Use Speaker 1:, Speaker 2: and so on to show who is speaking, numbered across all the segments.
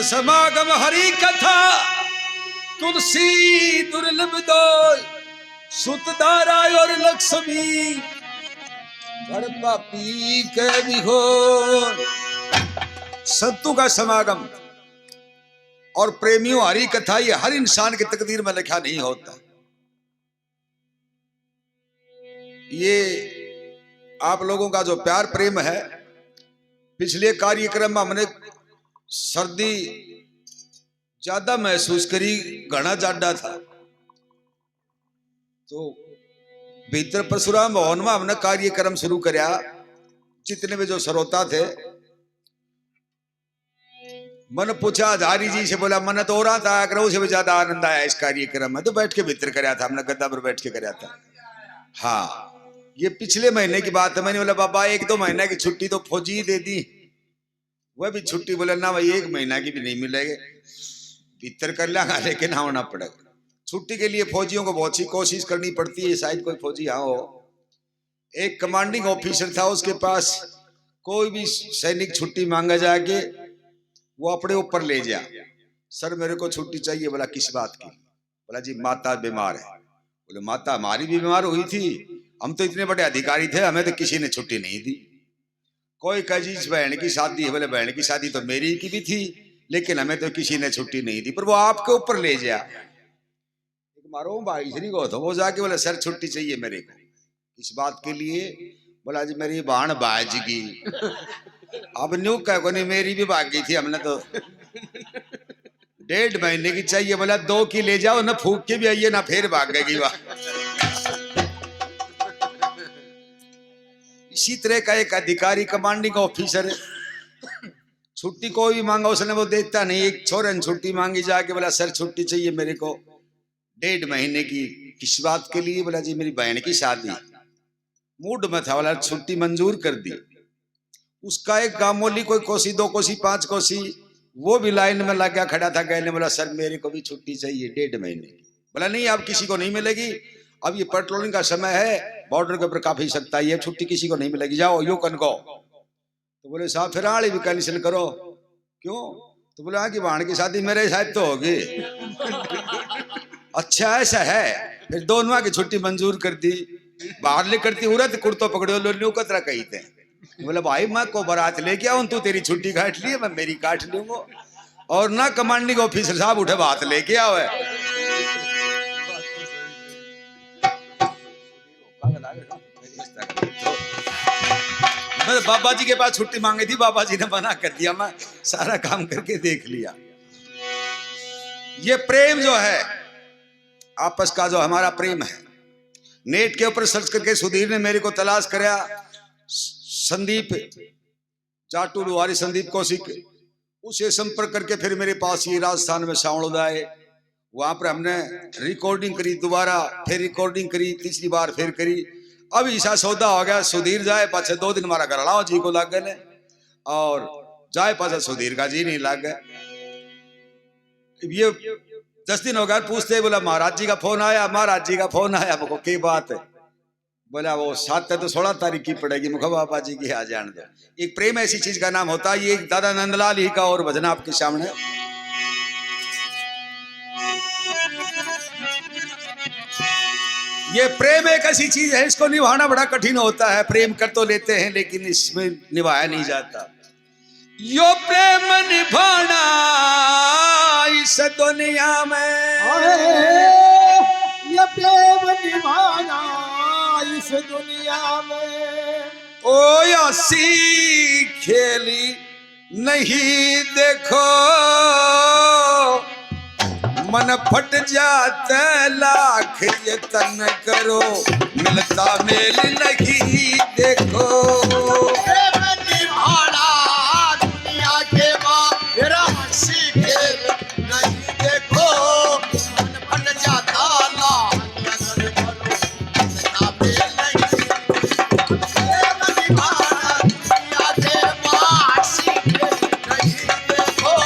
Speaker 1: समागम हरि कथा तुलसी दुर्लभ दो सुतदारा और लक्ष्मी घर पापी के भी हो। संतों का समागम और प्रेमियों हरि कथा ये हर इंसान की तकदीर में लिखा नहीं होता। ये आप लोगों का जो प्यार प्रेम है, पिछले कार्यक्रम में हमने सर्दी ज्यादा महसूस करी, घना जाडा था, तो भीतर परशुराम भवन में हमने कार्यक्रम शुरू कराया। जितने भी जो श्रोता थे, मन पूछा हजारी जी से, बोला मन तो हो रहा था करो से भी ज्यादा आनंद आया इस कार्यक्रम में, तो बैठ के भीतर कराया था हमने, गद्दा पर बैठ के कराया था। हाँ, ये पिछले महीने की बात है। मैंने बोला बाबा 1-2 महीने की छुट्टी तो फौजी दे दी, वह भी छुट्टी बोला ना भाई 1 महीना की भी नहीं मिलेगी, भीतर कर लेगा लेकिन आना पड़ेगा। छुट्टी के लिए फौजियों को बहुत सी कोशिश करनी पड़ती है, शायद कोई फौजी यहाँ हो। एक कमांडिंग ऑफिसर था, उसके पास कोई भी सैनिक छुट्टी मांगा जाके वो अपने ऊपर ले जा, सर मेरे को छुट्टी चाहिए। बोला किस बात की? बोला जी माता बीमार है। बोले माता हमारी भी बीमार हुई थी, हम तो इतने बड़े अधिकारी थे, हमें तो किसी ने छुट्टी नहीं दी। कोई कह जी बहन की शादी है। बोले बहन की शादी तो मेरी की भी थी, लेकिन हमें तो किसी ने छुट्टी नहीं दी, पर वो आपके ऊपर ले जा। मारो भाई श्री को, तो वो जाके बोले सर छुट्टी चाहिए मेरे को। इस बात के लिए? बोला जी मेरी बहन बाज की। अब न्यू कह को नहीं, मेरी भी भाग गई थी, हमने तो 1.5 महीने की चाहिए। बोला 2 की ले जाओ ना, फूक के भी आइए ना, फिर भाग गई वह। इसी तरह का एक अधिकारी कमांडिंग ऑफिसर, छुट्टी कोई भी मांगा उसने वो देता नहीं। एक छोरे ने छुट्टी मांगी जाके, बोला सर छुट्टी चाहिए मेरे को 1.5 महीने की। किस बात के लिए? बोला जी मेरी बहन की शादी। मूड में था, बोला छुट्टी मंजूर कर दी। उसका एक गामोली कोई कोसी 2 कोसी 5 कोसी वो भी लाइन में लगा खड़ा था, कहने बोला सर मेरे को भी छुट्टी चाहिए 1.5 महीने की। बोला नहीं अब किसी को नहीं मिलेगी, अब ये पेट्रोलिंग का समय है, बॉर्डर के ऊपर काफी सकता है, ये छुट्टी किसी को नहीं मिलेगी, जाओ यू कन को। तो बोले साहब फिर आड़ी भी कैंसिल करो। क्यों? तो बोले हाँ कि बहन की शादी मेरे साथ तो होगी। अच्छा ऐसा है? फिर दोनों की छुट्टी मंजूर कर दी। बाहर ले करती उरत कुर्तो पकड़ो लो कतरा कही थे। बोले भाई मैं को बारात लेके आऊं, तू तेरी छुट्टी काट ली, मैं मेरी काट लूंगा। और ना कमांडिंग ऑफिसर साहब उठे बात लेके आओ। मैं बाबा जी के पास छुट्टी मांगी थी, बाबा जी ने मना कर दिया, मैं सारा काम करके देख लिया। ये प्रेम जो है आपस का, जो हमारा प्रेम है, नेट के ऊपर सर्च करके सुधीर ने मेरे को तलाश कराया, संदीप जाटू लुहारी संदीप कौशिक, उसे संपर्क करके फिर मेरे पास ये राजस्थान में सावड़ आए। वहां पर हमने रिकॉर्डिंग करी, दोबारा फिर रिकॉर्डिंग करी, तीसरी बार फिर करी। अब ऐसा सौदा हो गया, सुधीर जाए पाछे 2 दिन हमारा गरड़ाओ जी को लग गए, और जाए पाछे सुधीर का जी नहीं लग गए। ये 10 दिन हो गया, पूछते बोला महाराज जी का फोन आया, महाराज जी का फोन आया। मुझको की बात है? बोला वो 7 तो 16 तारीख की पड़ेगी। मुखो बाबा जी की आ जान दो। एक प्रेम ऐसी चीज का नाम होता है। ये दादा नंदलाल ही का और भजन आपके सामने। ये प्रेम एक ऐसी चीज है, इसको निभाना बड़ा कठिन होता है। प्रेम कर तो लेते हैं लेकिन इसमें निभाया नहीं जाता। यो प्रेम निभाना इस दुनिया में,
Speaker 2: ये प्रेम निभाना इस दुनिया में,
Speaker 1: ओ ऐसी खेली नहीं देखो, मन फट जाता लाख यत्न करो, मिलता मेल नहीं देखो।
Speaker 2: प्रेम निभाना दुनिया के बाहर हंसी खेल नहीं देखो, मन फट जाता लाख यत्न करो, मिलता मेल नहीं देखो। प्रेम निभाना दुनिया के बाहर हंसी खेल नहीं देखो,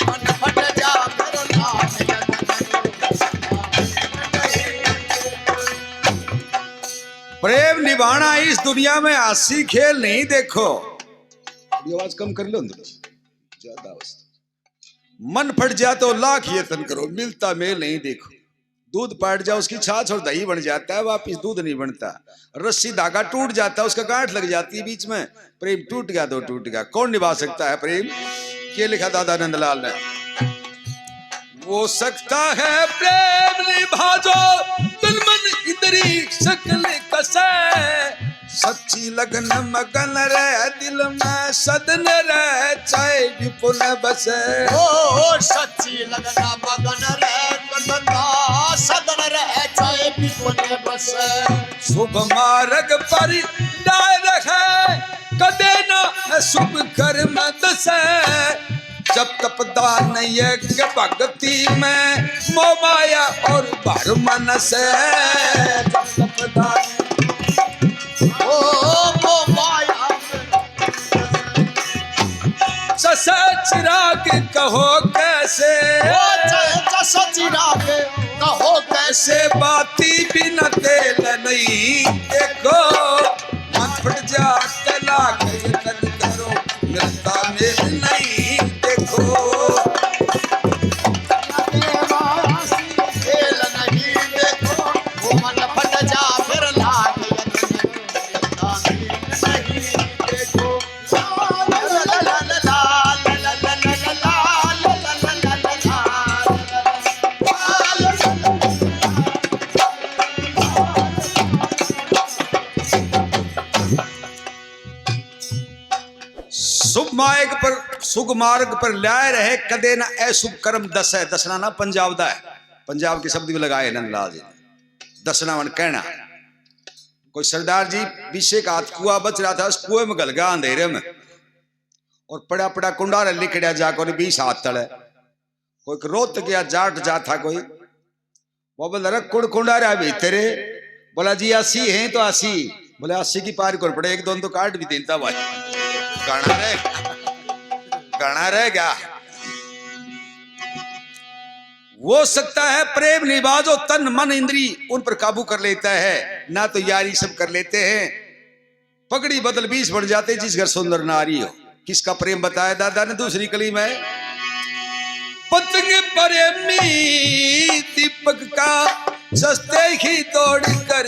Speaker 2: मन फट जाता लाख
Speaker 1: प्रेम निभाना इस दुनिया में हंसी खेल नहीं देखो। आवाज कम कर लो, ज्यादा मन फट जाए तो लाख यत्न करो, मिलता मेल नहीं देखो। दूध पाट जाए उसकी छाछ और दही बन जाता है, वापिस दूध नहीं बनता। रस्सी धागा टूट जाता है, उसका गांठ लग जाती है बीच में, प्रेम टूट गया तो टूट गया, कौन निभा सकता है प्रेम। ये लिखा दादा नंदलाल ने। वो सकता है प्रेम निभा जो तन मन इंद्री शकल कसे, सच्ची लगन मगन रहे दिल में सदन रहे चाहे विपुल बसे।
Speaker 2: ओ सच्ची लगना मगन रहे बंदा सदन रहे चाहे विपुल बसे।
Speaker 1: शुभ मार्ग पर डाय रखे कदे न शुभ कर्म दसे, जब तप दान यज्ञ भक्ति में मोह माया और भर मन से। जब तप दान
Speaker 2: ओ माया
Speaker 1: जैसे चिराग कहो कैसे,
Speaker 2: जैसा चिराग कहो कैसे,
Speaker 1: कैसे बाती बिना तेल नहीं देखो। मन फट जाते लाख यत्न करो, मिलता मेल नहीं देखो।
Speaker 2: खेल नहीं देखो, वो मन फट जा फिर लाख यत्न नहीं देखो। ला ला ला ला ला ला ला ला ला ला ला ला
Speaker 1: शुभ मार्ग पर लाए रहे कदे ना ऐशुभ कर्म दस है। दसना ना पंजाब दा है, पंजाब के शब्द भी लगाए नंदलाल जी। दसना मन कहना, कोई सरदार जी पीछे का हाथ कुआ बच रहा था, उस कुएं में गल गया अंधेरे में, और पड़ा पड़ा कुंडारा लिखड़ा जाकर 20 हाथ तले। कोई रोत गया जाट जा था कोई, वो बोला कुड़ कुंडारा भीतरे, बोला जी 80 हैं तो 80, बोले 80 की पार कर पड़े, एक दोन तो काट भी देता भाई। गाना रह गया। वो सकता है प्रेम निभा जो तन मन इंद्री उन पर काबू कर लेता है, ना तो यारी सब कर लेते हैं। पगड़ी बदल 20 बढ़ जाते जिस घर सुंदर नारी हो। किसका प्रेम बताया दादा ने दूसरी कली में। पतंग प्रेमी दीपक का सस्ते ही तोड़ कर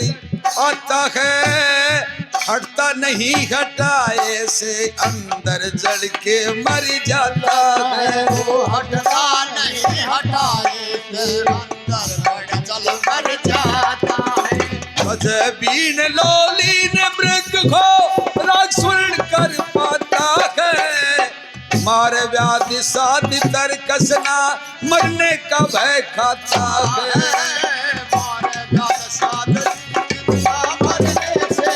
Speaker 1: आता है, हटता नहीं हटाए से अंदर जड़ के मर जाता है।
Speaker 2: वो हटता नहीं हटाए से अंदर जड़ मर जाता है।
Speaker 1: बीन लोलीन मृग को राग सुन कर पाता है, मारे व्याधि साधि तर कसना मरने का भय खाता है।
Speaker 2: मारे व्याधि साधि मरने से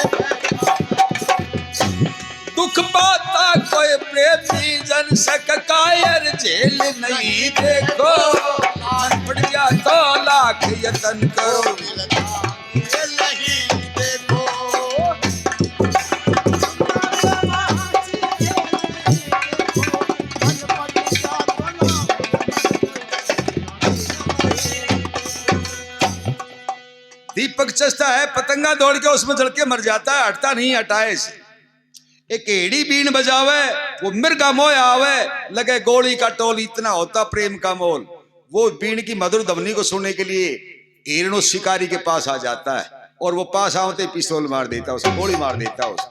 Speaker 1: दुख पाता कोई प्रेमी जन सक कायर झेल नहीं देखो। मान पड़ गया तो लाख यत्न करो,
Speaker 2: नहीं देखो।
Speaker 1: दीपक चस्ता है, पतंगा दौड़ के उसमें जड़ के मर जाता है, हटता नहीं हटाए से। एक एड़ी बीन बजावे वो मिर्गा मोह आवे, लगे गोली का टोल, इतना होता प्रेम का मोल। वो बीन की मधुर ध्वनि को सुनने के लिए हिरण उस शिकारी के पास आ जाता है, और वो पास आते पिस्तौल मार देता है, उसको गोली मार देता है उसको।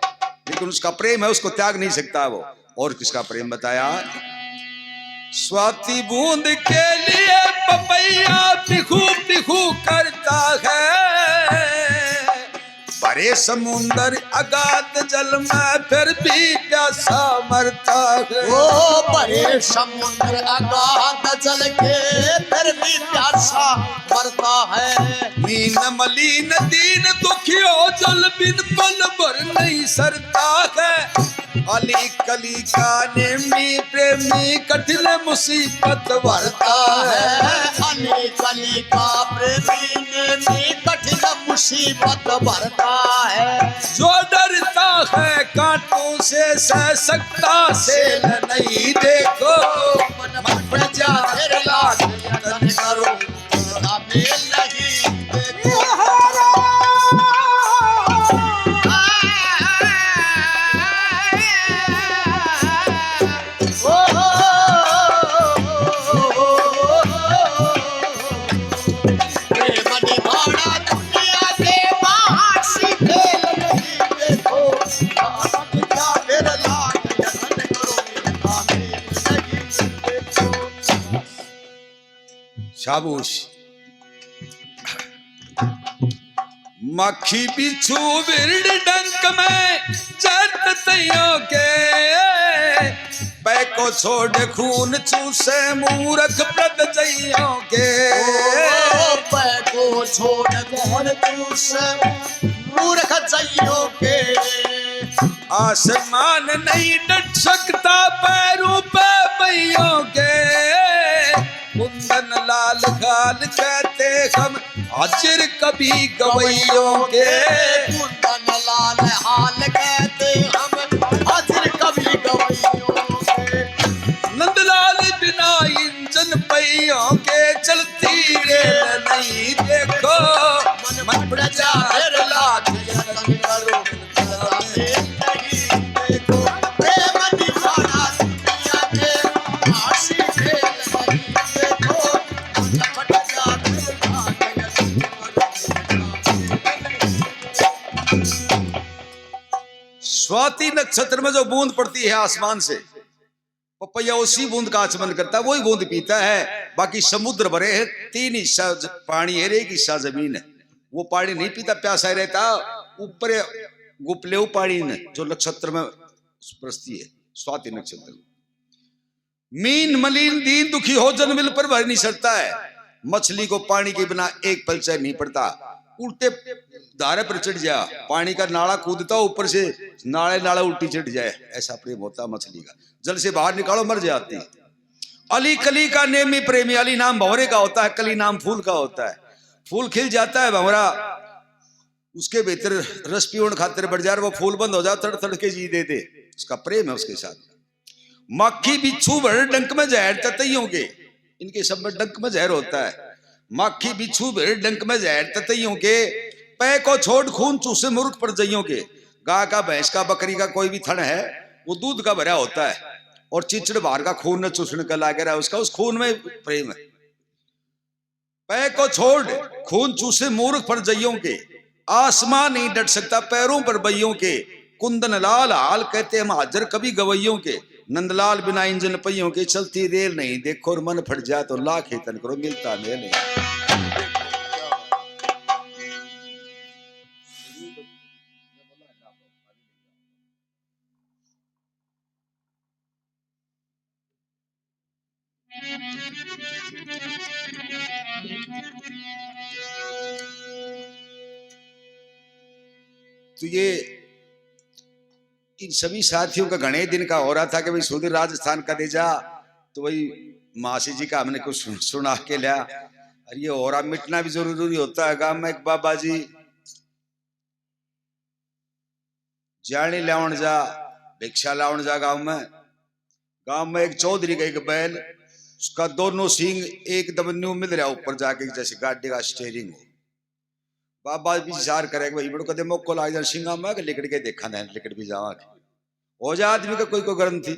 Speaker 1: लेकिन उसका प्रेम है, उसको त्याग नहीं सकता वो। और किसका प्रेम बताया। स्वाति बूंद के लिए पपैया पिखू पिखू करता है, भरे समुंदर अगाध जल में फिर भी प्यासा मरता है।
Speaker 2: ओ बड़े समुद्र अगाध जल के फिर भी प्यासा मरता है।
Speaker 1: मीन मलिन दीन दुखियो जल बिन पल भर नहीं सरता है। अली कली का नेमी प्रेमी कठिन मुसीबत भरता है।
Speaker 2: अली कली का प्रेमी नेमी कठिन मुसीबत भरता है।
Speaker 1: जो डरता है कांटों से सह सकता सेल नहीं देखो। मन फट जा फिर लाख यत्न करो,
Speaker 2: मेल नहीं देखो।
Speaker 1: शाबूश। मक्खी बिच्छू बिरड डंक में चट तैयों के, पैको छोड़ खून चूसे मूर्ख प्रद जइयों के।
Speaker 2: पैको छोड़ खून चूसे मूर्ख जइयों के।
Speaker 1: आसमान नहीं डट सकता पैरों पे बैयों के, कुंदन लाल गाल कहते हम हाजिर कभी गवैयों के।
Speaker 2: कुंदन लाल हाल कहते हम हाजिर कभी गवैयों के।
Speaker 1: नंदलाल बिना इंजन पहियों के चलती रेल नहीं देखो, मन प्रजा फिर लाख
Speaker 2: यत्न करो देखो। प्रेम दीवाना दुनिया के आशी खेल नहीं देखो, मन प्रजा फिर लाख यत्न करो।
Speaker 1: स्वाति नक्षत्र में जो बूंद पड़ती है आसमान से, पपैया उसी बूंद का आचमन करता है, वही बूंद पीता है। बाकी समुद्र भरे है, 3 हिस्सा पानी है, 1 हिस्सा जमीन है। वो पानी नहीं पीता, प्यासा ही रहता। ऊपर गुपले पानी ने जो नक्षत्र में प्रस्ती है, स्वाति नक्षत्र। मीन मलिन दीन दुखी हो जन्मिल पर भर नहीं सकता है। मछली को पानी के बिना एक पल चैन नहीं पड़ता। उल्टे धारे पर चढ़ जा, पानी का नाला कूदता ऊपर से, नाले नाला उल्टी चढ़ जाए, ऐसा प्रेम होता मछली का। जल से बाहर निकालो मर जाती। अली कली का नेमी प्रेमी। अली नाम भंवरे का होता है, कली नाम फूल का होता है। फूल खिल जाता है भंवरा, उसके भीतर रस पीवन खातिर बढ़ जाए, वो फूल बंद हो जाए, तड़ तड़ के जी दे दे। उसका प्रेम है उसके साथ। मक्खी बिच्छू भर डंक में जहर ततैयों के, इनके सब में डंक में जहर होता है। मक्खी बिच्छू भर डंक में जहर ततैयों के, पै को छोड़ खून चूसे मुर्ख पर जइयों के। गाय का, भैंस का, बकरी का कोई भी थन है, वो दूध का भरा होता है, और चिचड़ बाहर का खून न चूसने का लागे रहा, उसका उस खून में प्रेम है। पै को छोड़ खून चूसे मूर्ख पर जइयों के, आसमान नहीं डट सकता पैरों पर बैयों के। कुंदन लाल हाल कहते हम हाजर कभी गवैयों के। नंदलाल बिना इंजन पहियों के, चलती रेल नहीं देखो, और मन फट जाए तो लाख ही तन करो, मिलता मेल नहीं। तो ये इन सभी साथियों का घने दिन का हो रहा था कि भाई सुधीर राजस्थान का दे जा, तो वही मासी जी का हमने कुछ सुना के लिया। और ये हो रहा मिटना भी जरूरी होता है। गांव में एक बाबा जी जानी लाउन जा, भिक्षा लाउन जा। गांव में एक चौधरी का एक बैल, उसका दोनों सींग एकदम न्यू मिल रहा ऊपर जाके, जैसे गाड़ी का स्टेयरिंग हो। बाबा भी विचार करेगा भाई बड़ो कदे मोको लाग जा सिंगा में लिकड़ के देखा ना, लिकड़ भी जावा हो जा आदमी का कोई गरम थी,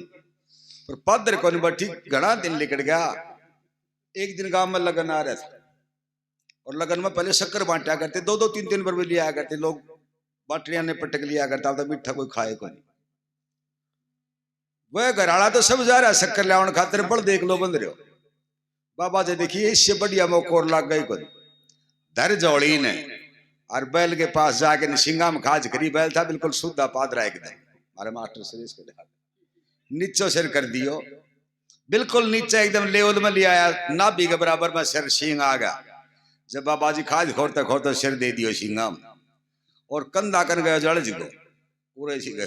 Speaker 1: पर पदर को नहीं बैठी। घना दिन लिकड़ गया। एक दिन गांव में लगन आ रहा था, और लगन में पहले शक्कर बांटा करते, 2-2 3-3 बार भी लिया करते लोग, बाटरिया ने पटक लिया करता था, मीठा कोई खाए को नहीं। वह घराड़ा तो सब जा रहा है शक्कर लावन खातिर, बड़ देख लो बंद रहे हो। बाबा जी देखिए इससे बढ़िया मौको और लग गई को धर जोड़ी ने, और बैल के पास जाके निशिंगा में खाज करी। बैल था बिल्कुल शुद्ध पादरा एकदम, हमारे मास्टर सुरेश के नीचो सिर कर दियो, बिल्कुल नीचे एकदम लेवल में लिया आया, नाभि के बराबर में सिर सींग आ गया। जब बाबा जी खाज खोरते खोरते सिर दे दियो सिंगा में, और कंधा कर गया जड़ जी को पूरे सी गए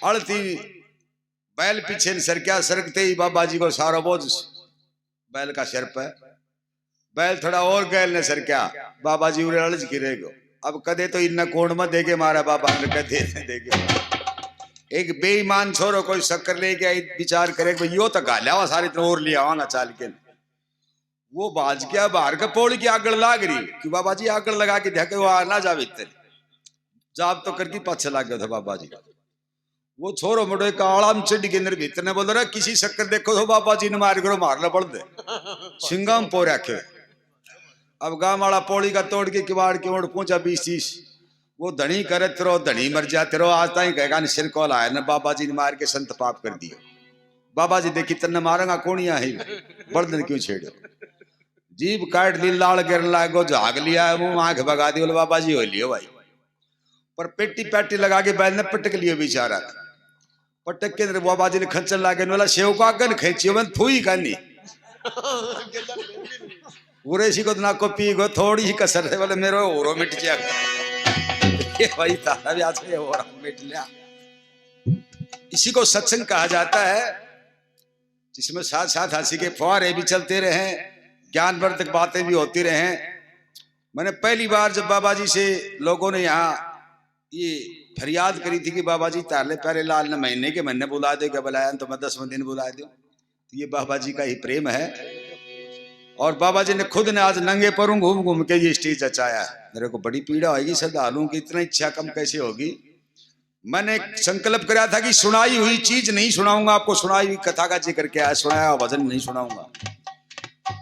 Speaker 1: अड़ती। बैल पीछे सर क्या सरकते ही बाबा जी को सारा बोझ बैल का सिर पे। बैल थोड़ा और गैल ने सर क्या, बाबा जी उरे अड़ज गिरे गो। अब कदे तो इन कोण में देखे मारा बाबा ने कदे देखे। एक बेईमान छोरो कोई शक्कर लेके आई, विचार करे यो तो गालिया सारी तरह और लिया आवांगा चाल के। वो बाज गया बाहर का पौड़ी की आगड़ लाग रही कि बाबा जी आगड़ लगा के देखे वो आ ना जावे इतने जाब तो करके पाछे लाग गया था बाबा जी। वो छोरो मोटो एक आड़ाम चिड़ के अंदर भीतर ने बोल रहा किसी शक्कर देखो तो बाबा जी ने मार करो मारना पड़ दे सिंगाम पो रखे। अब गांव वाला पौड़ी का तोड़ के किवाड़ की ओर पहुंचा 20-30। वो धनी करत रहो धनी मर जाते रहो, आज तक कहेगा सिर को लाया न बाबा जी ने मार के संत पाप कर दिया। बाबा जी देखी तन्ने मारेगा कौनिया है बर्दन क्यों छेड़ो। जीभ काट ली, लाड़ गिरने लागो, झाग लिया मुंह, आंख भगा दी, बोले बाबा जी हो लियो भाई। पर पेटी पैटी लगा के बैल ने पटक लियो बेचारा। पटक के बाबा जी ने खंचर लागे, बोला शेव का गन खेचियो मन थूई कानी पूरे सी को ना को पी गो, थोड़ी ही कसर है, बोले मेरे ओरो मिट जाएगा। ये भाई तारा भी आज ओरा मिट लिया। इसी को सत्संग कहा जाता है, जिसमें साथ साथ हंसी के फुहारे भी चलते रहे, ज्ञानवर्धक बातें भी होती रहे। मैंने पहली बार जब बाबा जी से लोगों ने यहाँ ये फरियाद करी थी कि बाबा जी तारले प्यारे लाल ने महीने के महीने बुला दे, क्या बुलाया तो मैं 10वें दिन बुला दो, तो ये बाबा जी का ही प्रेम है। और बाबा जी ने खुद ने आज नंगे पैरों घूम घूम के ये स्टेज अचाया। मेरे को बड़ी पीड़ा होगी श्रद्धालुओं की, इतना इच्छा कम कैसे होगी। मैंने संकल्प कराया था कि सुनाई हुई चीज नहीं सुनाऊंगा आपको, सुनाई हुई कथा का जिक्र क्या है, सुनाया हुआ भजन नहीं सुनाऊंगा।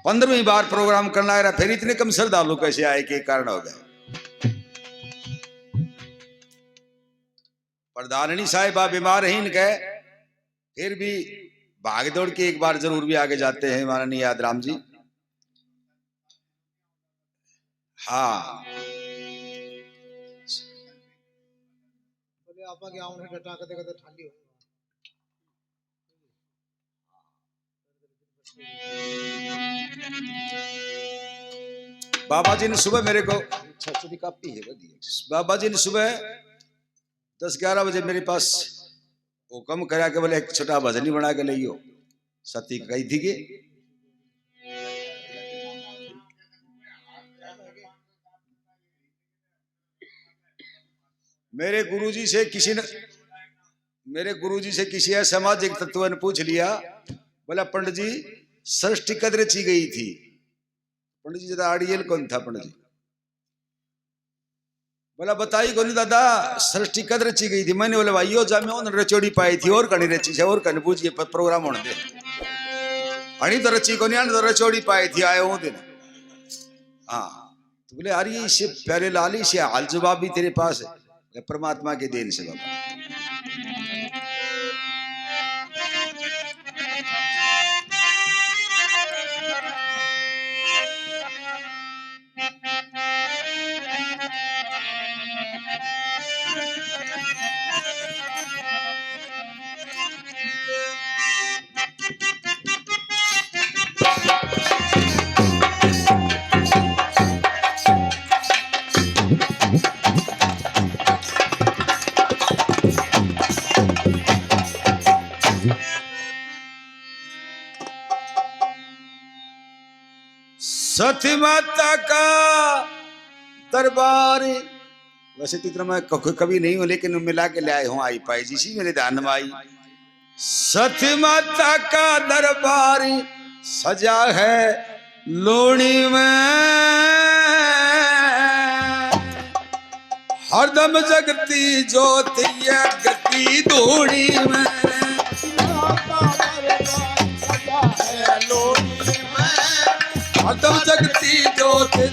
Speaker 1: 15वीं बार प्रोग्राम करना है, फिर इतने कम श्रद्धालु कैसे आए कि कारण हो गए। प्रधाननी साहिबा बीमार ही इनके, फिर भी भाग दौड़ के एक बार जरूर भी आगे जाते हैं माननीय यादराम जी। हाँ बाबा जी ने सुबह मेरे को कापी है, बाबा जी ने सुबह 10-11 बजे मेरे पास हुक्म करा के बोले एक छोटा भजन ही बना के लियो। सती कही थी कि मेरे गुरुजी से किसी सामाजिक तत्व ने पूछ लिया, बोला पंडित जी षष्ठी कद रची गई थी। पंडित जी ज्यादा आड़ियल कौन था पंडित जी? बोला बताई कौन दादा षष्ठी कद रची गई थी? मैंने बोला भाई जामे उन्होंने रचोड़ी पाई थी, और कहीं रची है, और कहीं पूछिए प्रोग्राम होने दे। अणी तो रची को नहीं, तो रचोड़ी पाई थी आए वो दिन। हाँ तो बोले यार ये इससे प्यारे लाली से हाल जवाब भी तेरे पास है, परमात्मा के देन से बाबा। सती माता का दरबार, वैसे तो इतना मैं कभी नहीं हूं, लेकिन मिला के ले आए हूं, आई पाई जी सी मेरे ध्यान में आई। सती माता का दरबार सजा है लोणी में, हरदम जगती ज्योति गति धूणी में। हरदम जगती ज्योति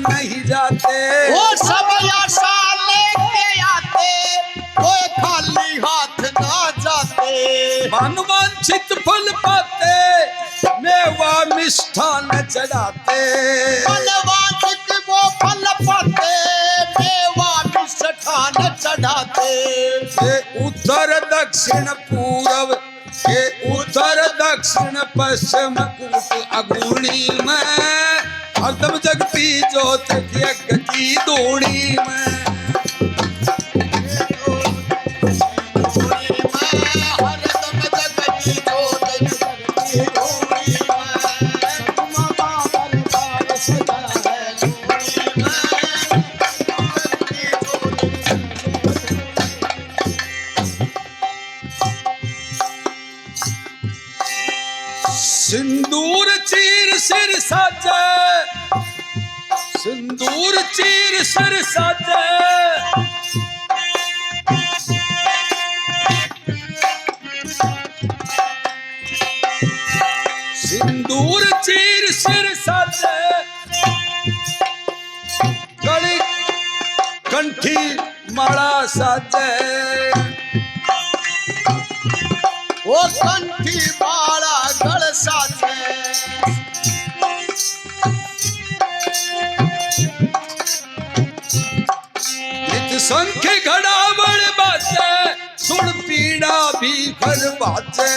Speaker 1: नहीं जाते,
Speaker 2: वो सब आशा लेके आते, कोई खाली हाथ ना जाते।
Speaker 1: मनवांछित फल पाते, मेवा मिष्ठान चढ़ाते।
Speaker 2: मनवांछित वो फल पाते, मेवा मिष्ठान चढ़ाते।
Speaker 1: ये उत्तर दक्षिण पूर्व, ये उत्तर दक्षिण पश्चिम कूट अगुणी में, हरदम जगती ज्योति की धूणी में। सिंदूर चीर सिर साजे, सिंदूर चीर सिर साजे, सिंदूर चीर सिर साजे, गली कंठी माला साजे,
Speaker 2: वो कंठी माला गल साजे,
Speaker 1: नित शंख घड़ा बड़ बाजे, सुन पीड़ा भी भर बाजे,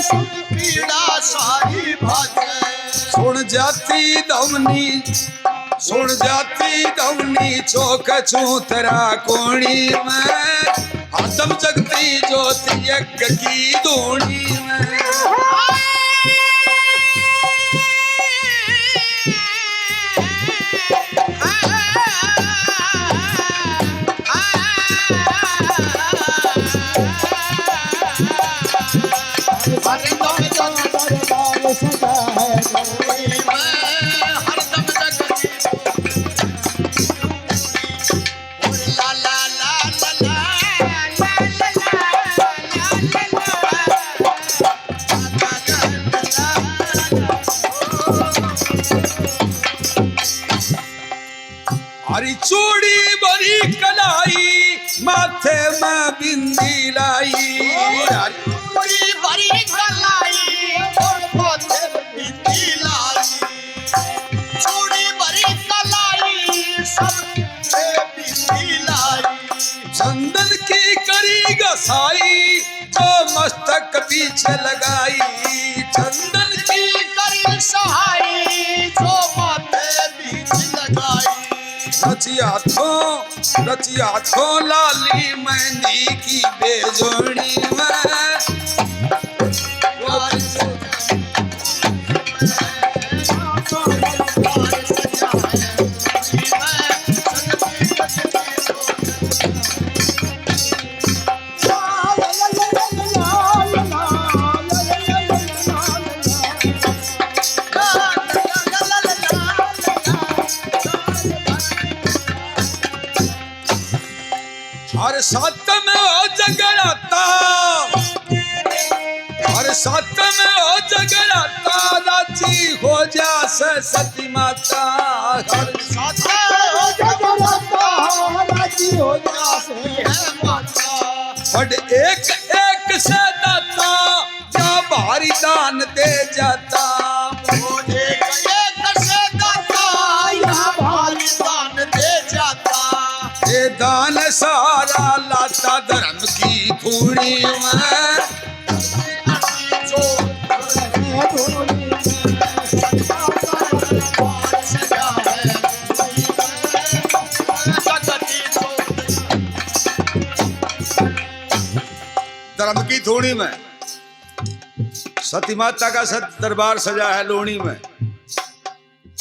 Speaker 2: सुन पीड़ा सारी भाजे,
Speaker 1: सुन जाती दमनी, सुन जाती दमनी चौक चूतरा कोणी में, आदम जगती ज्योति यज्ञ की धूनी में। हरी चूड़ी बड़ी कलाई, माथे में बिंदी लाई,
Speaker 2: बड़ी बड़ी कलाई और माथे में बिंदी लाई, चूड़ी बड़ी कलाई सब पे बिंदी लाई,
Speaker 1: चंदन की करी गसाई जो मस्तक पीछे लगाई, चंदन की
Speaker 2: करी सहाई जो माथे बीच लगाई,
Speaker 1: रची हाथों लाली मेहंदी की बेजोड़ी में, हर साथ में हो जगराता, हर साथ में हो जगराता, राजी हो जा सती माता, हर
Speaker 2: साथ हो जगराता राजी हो जासे है माता,
Speaker 1: बड़ एक एक से दाता क्या भारी दान दे जाता,
Speaker 2: वो एक एक से दाता या भारी दान दे जाता,
Speaker 1: ये दान सारा लाता धर्म की धूड़ी में,
Speaker 2: जो सजा है
Speaker 1: धर्म की धूड़ी में सती माता का सत दरबार सजा है लोणी में,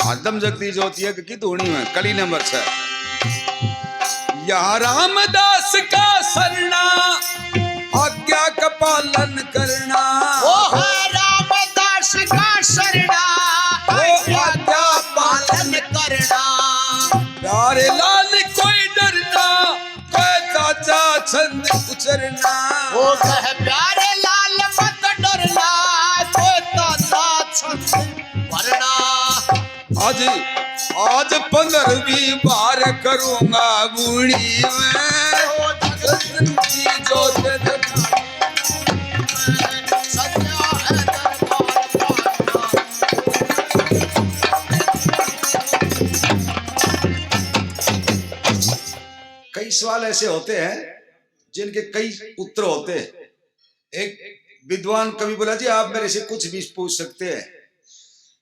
Speaker 1: आदम जगती ज्योति यज्ञ की धूणी में। कली नंबर 6 यहाँ रामदास का सरना, आज्ञा का पालन करना,
Speaker 2: वो है रामदास का शरणा, आज्ञा का पालन करना,
Speaker 1: प्यारे लाल कोई डरना, कोई ताजा छंद उचरना,
Speaker 2: वो कह प्यारे लाल मत डरना, कोई ताजा छंद वरना,
Speaker 1: आज 15वीं बार करूंगा बूढ़ी में,
Speaker 2: सजा है दरबार
Speaker 1: कई सवाल ऐसे होते हैं जिनके कई उत्तर होते हैं। एक विद्वान कवि बोला जी आप मेरे से कुछ भी पूछ सकते हैं।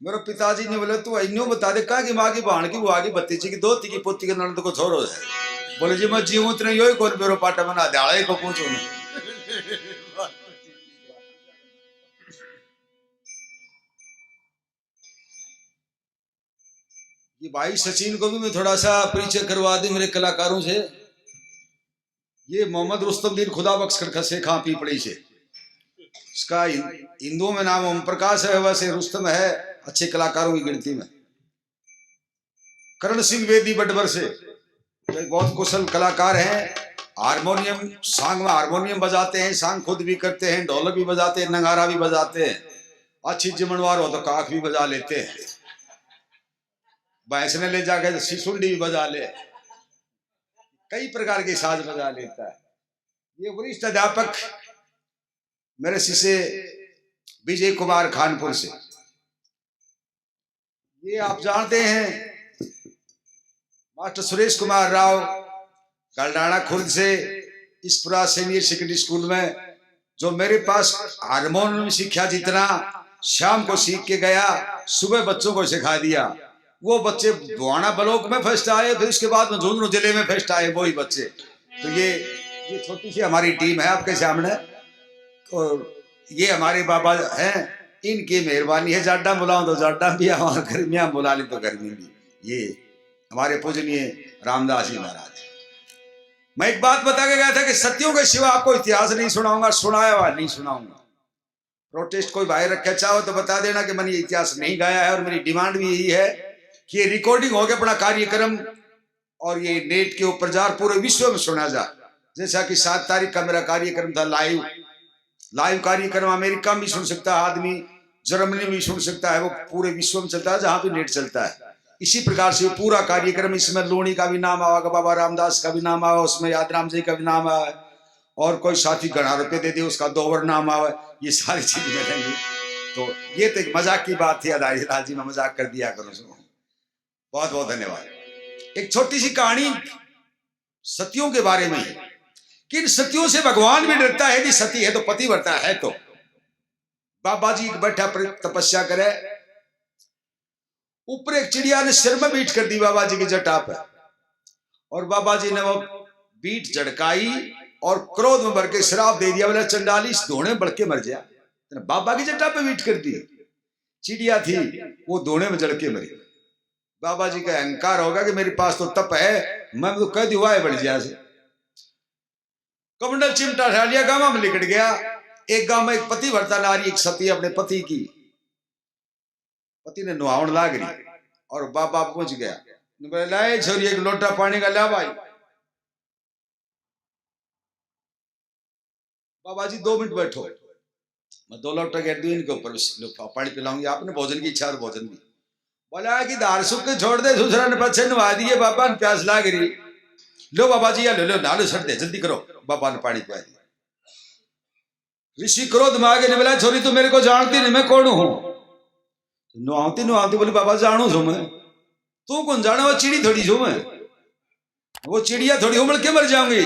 Speaker 1: मेरे पिताजी ने बोला तू इन्हों बता दे कहा कि माँ की बहन की बुआ की भतीजी की दोती की पोती के ननद को छोड़ो है। बोले जी मैं जीव उतने यो ही कौन मेरो पाटा बना दे को पूछो ना। ये भाई सचिन को भी मैं थोड़ा सा परिचय करवा दूं मेरे कलाकारों से। ये मोहम्मद रुस्तम दीन खुदा बख्श खसे खां पीपड़ी से इसका हिंदुओं में नाम ओम प्रकाश है, वैसे रुस्तम है अच्छे कलाकारों की गिनती में। करण सिंह बेदी बटबर से बहुत कुशल कलाकार हैं। हारमोनियम, सांग में हारमोनियम बजाते हैं, सांग खुद भी करते हैं, ढोलक भी बजाते हैं, नगारा भी बजाते हैं। अच्छी जिमनवार हो तो काख भी बजा लेते हैं, भैंस ने ले जाकर तो सिसुंडी भी बजा ले, कई प्रकार के साज बजा लेता है। ये वरिष्ठ अध्यापक मेरे शिष्य विजय कुमार खानपुर से, ये आप जानते हैं। मास्टर सुरेश कुमार राव गलडाना खुर्द से इसपुरा सीनियर सेकेंडरी स्कूल में, जो मेरे पास हारमोनियम सीखा जितना, शाम को सीख के गया, सुबह बच्चों को सिखा दिया। वो बच्चे बुआना ब्लॉक में फर्स्ट आए, फिर उसके बाद में झुंझुनू जिले में फर्स्ट आए वही बच्चे। तो ये छोटी सी हमारी टीम है आपके सामने, और ये हमारे बाबा हैं, इनकी मेहरबानी है। जाड्डा बुलाऊं तो जाड्डा भी, और गर्मियां बुला ली तो गर्मी भी। ये हमारे पूजनीय रामदास जी महाराज। मैं एक बात बता के गया था कि सत्यों के सिवा आपको इतिहास नहीं सुनाऊंगा, सुनाया हुआ नहीं सुनाऊंगा। प्रोटेस्ट कोई भाई रखे चाहो तो बता देना कि मैंने इतिहास नहीं गाया है, और मेरी डिमांड भी यही है कि ये रिकॉर्डिंग हो गया अपना कार्यक्रम, और ये नेट के ऊपर जा पूरे विश्व में सुना जा। जैसा कि 7 तारीख का मेरा कार्यक्रम था, लाइव कार्यक्रम। अमेरिका में भी सुन सकता है आदमी, जर्मनी में भी सुन सकता है, वो पूरे विश्व में चलता है जहां पे नेट चलता है। इसी प्रकार से पूरा कार्यक्रम, इसमें लोणी का भी नाम आवा, बाबा रामदास का भी नाम आवा, उसमें यादराम जी का भी नाम आवा, और कोई साथी घना रुपये दे दे उसका 2 बार नाम आवा, ये सारी चीजें मिलेंगी। तो ये तो एक मजाक की बात थी, अदाई जी में मजाक कर दिया करो। बहुत बहुत धन्यवाद। एक छोटी सी कहानी सतियों के बारे में है कि इन सतियों से भगवान भी डरता है। कि सती है तो पतिव्रता है। तो बाबा जी बैठा तपस्या करे, ऊपर एक चिड़िया ने सिर में बीट कर दी बाबा जी की जटा पे, और बाबा जी ने वो बीट झड़काई और क्रोध में भर के श्राप दे दिया, बोला चंडाली इस धोने में बढ़ के मर जा। बाबा की जटा पे बीट कर दी। चिड़िया थी वो धोने में जड़ के मरी। बाबा जी का अहंकार होगा कि मेरे पास तो तप है, मैं तो कह दिया है बढ़ जा से। कमंडल चिमटा उठा लिया, गांव में निकट गया। एक गांव में एक पतिव्रता नारी, एक सती अपने पति की, पति ने नुहावन लाग रही, और बाबा पहुंच गया, लाए छोरी एक लोटा पानी का ला भाई। बाबा जी 2 मिनट बैठो, मैं 2 लोटा गिर दूं इनके ऊपर, पानी पिलाऊंगी, आपने भोजन की इच्छा और भोजन भी। बोला कि दार सुख के छोड़ दे, दूसरा ने पछे नवा दिए, बाबा ने प्यास लाग रही। लो बाबा जी, लो नालो सर दे, जल्दी करो। बाबा ने पानी पिला दिया। ऋषि क्रोध में आगे ने बोला, छोरी तू मेरे को जानती नहीं, मैं कौन हूं? नुआती बोली, बाबा जानू छू मैं। तू कौन जाने? वो चिड़ी थोड़ी छू मैं, वो चिड़िया थोड़ी उमड़ के मर जाऊंगी।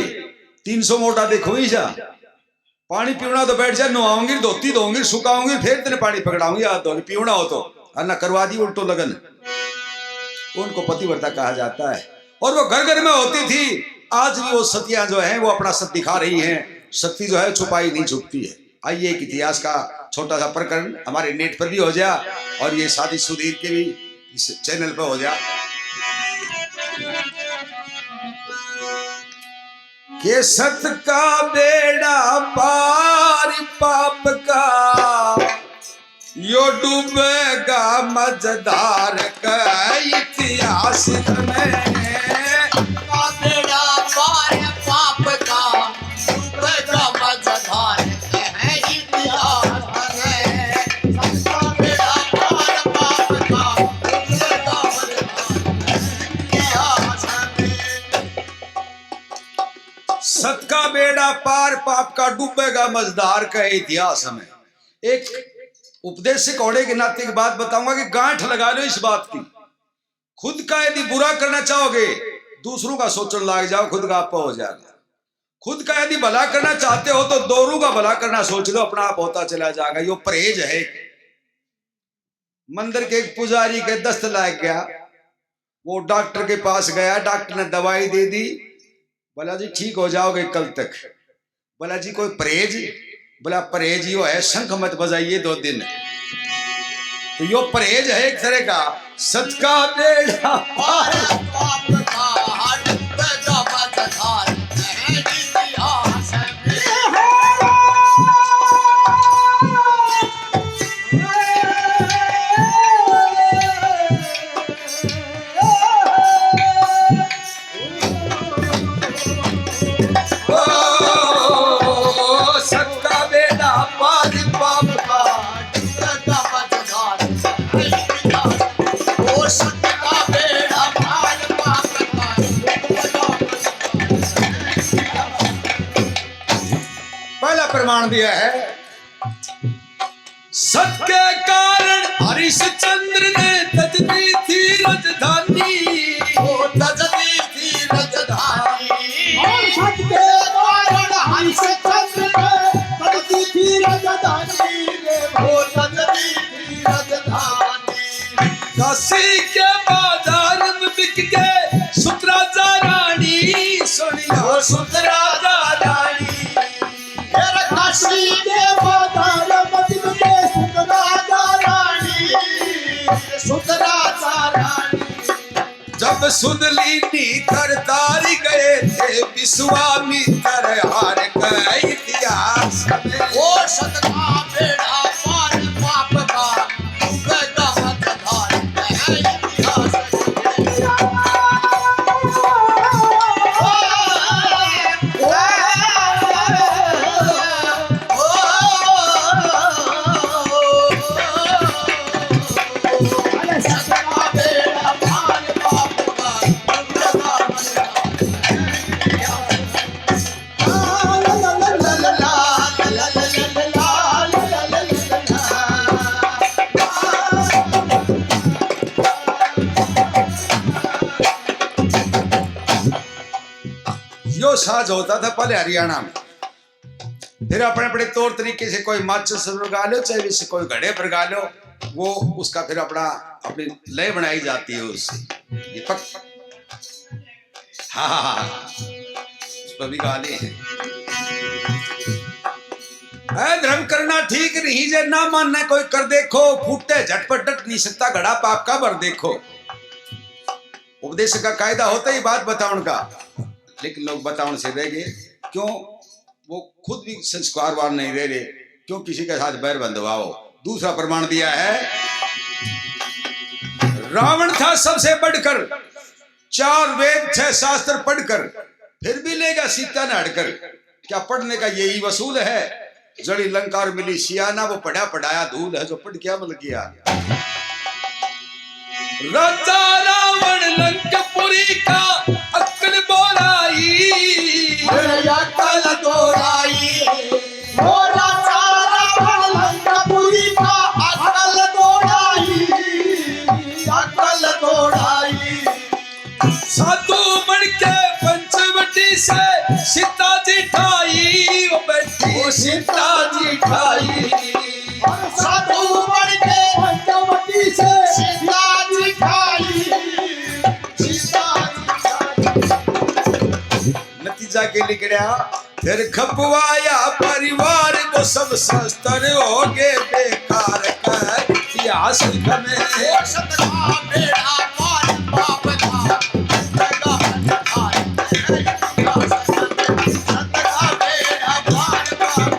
Speaker 1: 300 मोटा देखो ही जा, पानी पीवना तो बैठ जा, नुआऊंगी, धोती धोऊंगी, सुखाऊंगी, फिर तेने पानी पकड़ाऊंगी, हाथ धोगी, पीवना हो तो अन्ना करवा दी उल्टो लगन। उनको पतिव्रता कहा जाता है, और वो घर घर में होती थी। आज भी वो सतियां जो हैं वो अपना सत दिखा रही हैं। शक्ति जो है छुपाई नहीं छुपती है। आइए एक इतिहास का छोटा सा प्रकरण हमारे नेट पर भी हो जा, और ये शादी सुधीर के भी इस चैनल पर हो जा। के सत का बेड़ा पार पाप का, यो डूबेगा मझधार का इतिहास में।
Speaker 2: का बेड़ा पार पाप का, डूबेगा मझधार का इतिहास में। का बेड़ा पार पाप का, डूबेगा मझधार का इतिहास में।
Speaker 1: सत का बेड़ा पार पाप का, डूबेगा मझधार का इतिहास में। एक उपदेशक होने के नाते की बात बताऊंगा कि गांठ लगा लो इस बात की। खुद का यदि बुरा करना चाहोगे, दूसरों का सोचने लग जाओ, खुद का आपा हो जाएगा। खुद का यदि भला करना चाहते हो तो दोनों का भला करना सोच लो, अपना आप होता चला जाएगा। यो परहेज है। मंदिर के एक पुजारी के दस्त लग गया, वो डॉक्टर के पास गया, डॉक्टर ने दवाई दे दी, बोला जी ठीक हो जाओगे कल तक। बोला जी कोई परहेज? बोला परहेज यो है, शंख मत बजाइए 2 दिन। तो यो परहेज है एक तरह का। सत का बेड़ा पार
Speaker 2: पाप का, डूबेगा मझधार का इतिहास में।
Speaker 1: प्रमाण दिया है। सत्य कारण हरिश्चंद्र ने तजदी थी राजधानी,
Speaker 2: वो तजदी थी राजधानी।
Speaker 3: और सत्य कारण हरिश्चंद्र ने तजदी थी राजधानी,
Speaker 2: वो तजदी थी राजधानी।
Speaker 1: काशी के बाजार में बिक के सुतराजा रानी, सुनियो सुतराजा रानी।
Speaker 2: मेरा काशी के बाजार मदिन में सुतराजा रानी, सुतराजा रानी।
Speaker 1: जब सुनली नीतर तारी गए थे विश्वामित्र हार गए इतिहास में।
Speaker 2: वो सदका बेड़ा पार पाप का बेड़ा मत धार है इतिहास सदका बेड़ा पार पाप का बेड़ा
Speaker 1: यो साज होता था पहले हरियाणा में। फिर अपने अपने तौर तरीके से कोई माचिस गा लो, चाहे से कोई घड़े पर गा लो, वो उसका फिर अपनी लय बनाई जाती है उससे। ये पक हाँ उस पर भी गाने हैं। धर्म करना ठीक नहीं जे ना मानना कोई कर देखो, फूटे झटपट नहीं सकता घड़ा पाप का भर देखो। उपदेश का कायदा होता ही बात बताउन का, लेकिन लोग बताउन से रह गए। क्यों? वो खुद भी संस्कारवान नहीं रह रहे, क्यों किसी के साथ बैर बंधवाओ। दूसरा प्रमाण दिया है, रावण था सबसे बढ़कर, 4 वेद 6 शास्त्र पढ़कर, फिर भी लेगा सीता ने हटकर। क्या पढ़ने का यही वसूल है? जड़ी लंका और मिली सियाना, वो पढ़ा पढ़ाया धूल है, जो पढ़ क्या मिल गया। राजा रावण लंकापुरी का अक्ल बोलाई,
Speaker 2: अक्ल दौड़ाई। वो राजा रावण लंकापुरी का अक्ल दौड़ाई, अक्ल दौड़ाई।
Speaker 1: साधु बन के पंचवटी से सीता जी ठाई, वो बैठी वो सीता जी ठाई।
Speaker 2: साधु बन के पंचवटी से सीता जी ठाई, सीता जी ठाई।
Speaker 1: नतीजा के निकला, फिर खपवाया परिवार वो सब शस्त्र हो गए बेकार का इतिहास में।
Speaker 2: सदका बेड़ा पार पाप का बेड़ा मत धार है इतिहास में। सदका बेड़ा पार पाप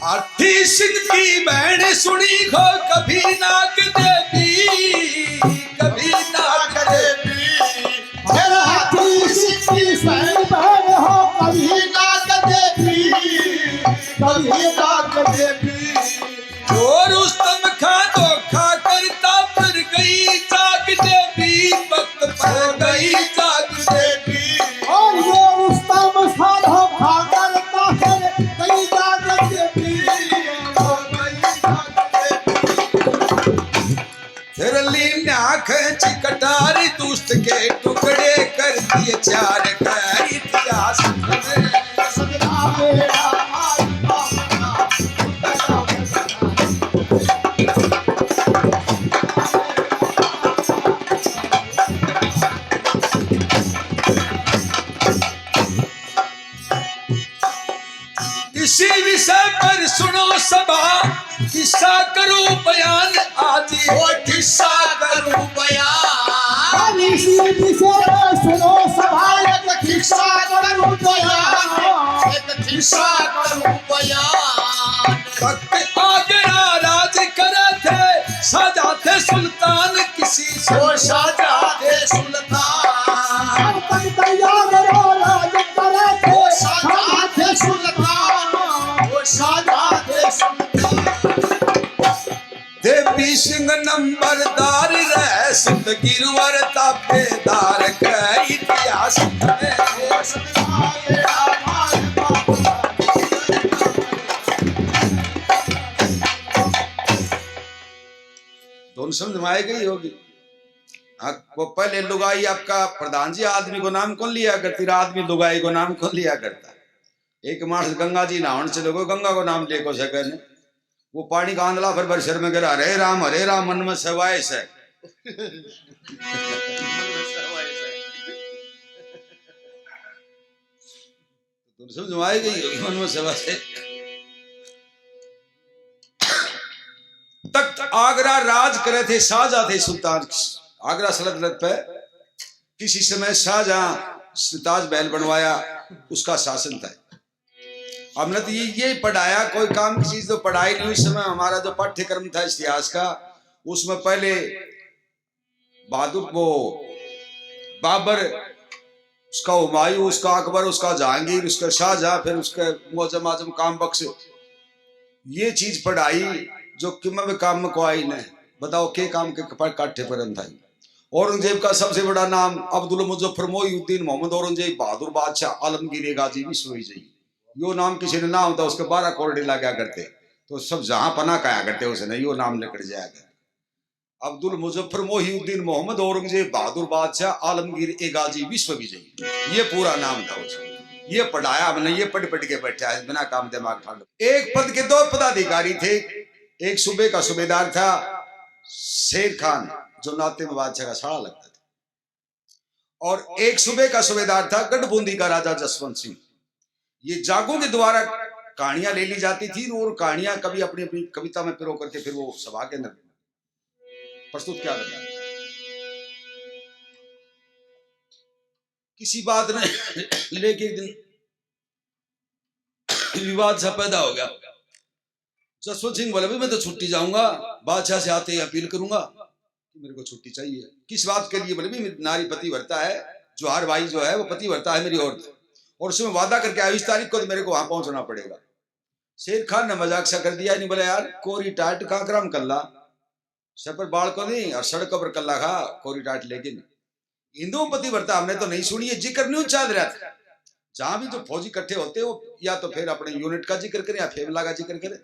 Speaker 1: आठी सिंह की बहन सुनी हो कभी नाग देवी, कभी नाग देवी।
Speaker 2: मेरा हाथी सिद्धि बहन बहन हो कभी नाग देवी, कभी नाग देवी।
Speaker 1: और रुस्तम खा धोखा करता पर गई जाग देवी, वक्त पर गई जाग देवी।
Speaker 3: और ये रुस्तम साधो भागरता है कई जाग देवी,
Speaker 1: फिर लीन आँख कटारी दुष्ट के टुकड़े कर दिए 4 का इतिहास में।
Speaker 2: सदका बेड़ा पार पाप का
Speaker 1: इसी विषय पर सुनो सभा, किस्सा करूं बयान आज।
Speaker 2: वो किस्सा करूं बयान।
Speaker 3: इसी विषय सुनो सभा,
Speaker 2: एक किस्सा करूं बयान, एक किस्सा करूं बयान।
Speaker 1: वक्त आगरा राज करे थे, सजा थे सुल्तान किसी से।
Speaker 2: वो
Speaker 1: वीर सिंह नंबरदार रह सिंध गिरवर ताबेदार का इतिहास दोनों समझ में आए गई होगी। वो पहले लुगाई आपका प्रधान जी आदमी को नाम कौन लिया करती, आदमी लुगाई को नाम कौन लिया करता। एक मार्च गंगा जी नहावन चले गो, गंगा को नाम लेको सके ने वो पानी का आंधला भर भर शर में गिरा हरे राम मन में सवाए से तुम समझ में आए गई मन में सवाए। तख्त आगरा राज करे थे शाहजहां थे सुल्तान, आगरा सल्तनत पे किसी समय शाहजहां ताज महल बनवाया, उसका शासन था। हमने तो ये पढ़ाया, कोई काम की चीज तो पढ़ाई नहीं। उस समय हमारा जो पाठ्यक्रम था इतिहास का, उसमें पहले बहादुर वो बाबर, उसका हुमायूं, उसका अकबर, उसका जहांगीर, उसका शाहजहां, फिर उसका मुअज्जम आजम काम बख्श, ये चीज पढ़ाई जो किम में काम में को आई नहीं। बताओ के काम के काठे पर था। औरंगजेब का सबसे बड़ा नाम अब्दुल मुजफ्फर मोईउद्दीन मोहम्मद औरंगजेब बहादुर बादशाह आलमगीर गाजी विश्वविजयी, यो नाम किसी ने ना होता उसके 12 कोरडे लगा करते तो सब जहां पना कहा करते उसने यो नाम लेकर जाया करते। अब्दुल मुजफ्फर मोईउद्दीन मोहम्मद औरंगजेब बहादुर बादशाह आलमगीर गाजी विश्वविजयी, ये पूरा नाम था उसका। ये पढ़ाया हमने, ये पढ़ के बैठा है बिना काम दिमाग ठांडो। एक पद के 2 पदाधिकारी थे, एक सूबे का सूबेदार था शेर खान जो नाते में बादशाह का साड़ा लगता था, और एक सूबे का सूबेदार था गढ़बूंदी का राजा जसवंत सिंह। ये जागों के द्वारा कहानियां ले ली जाती थी और कहानियां कभी अपनी अपनी कविता में पिरो करके फिर वो सभा के अंदर प्रस्तुत किया गया। किसी बात ने लेके एक दिन विवाद सा पैदा हो गया। जसवंत सिंह बोले मैं तो छुट्टी जाऊंगा, बादशाह से आते ही अपील करूंगा कि मेरे को छुट्टी चाहिए। किस बात के लिए? बोले भी नारी पति भरता है, जोहार भाई जो है वो पति भरता है मेरी औरत, और उसमें वादा करके आया 20 तारीख को तो मेरे को वहां पहुंचना पड़ेगा। शेर खान ने मजाक सा कर दिया, नहीं बोला यार कोरी टाट काकराम कल्ला सर पर बाढ़ को नहीं और सड़क पर कल्ला खा कोरी टाट, लेकिन हिंदुओं पति भरता हमने तो नहीं सुनी, है जिक्र नहीं चल रहा था। जहां भी जो फौजी इकट्ठे होते हो या तो फिर अपने यूनिट का जिक्र करें या फेमला का जिक्र करें,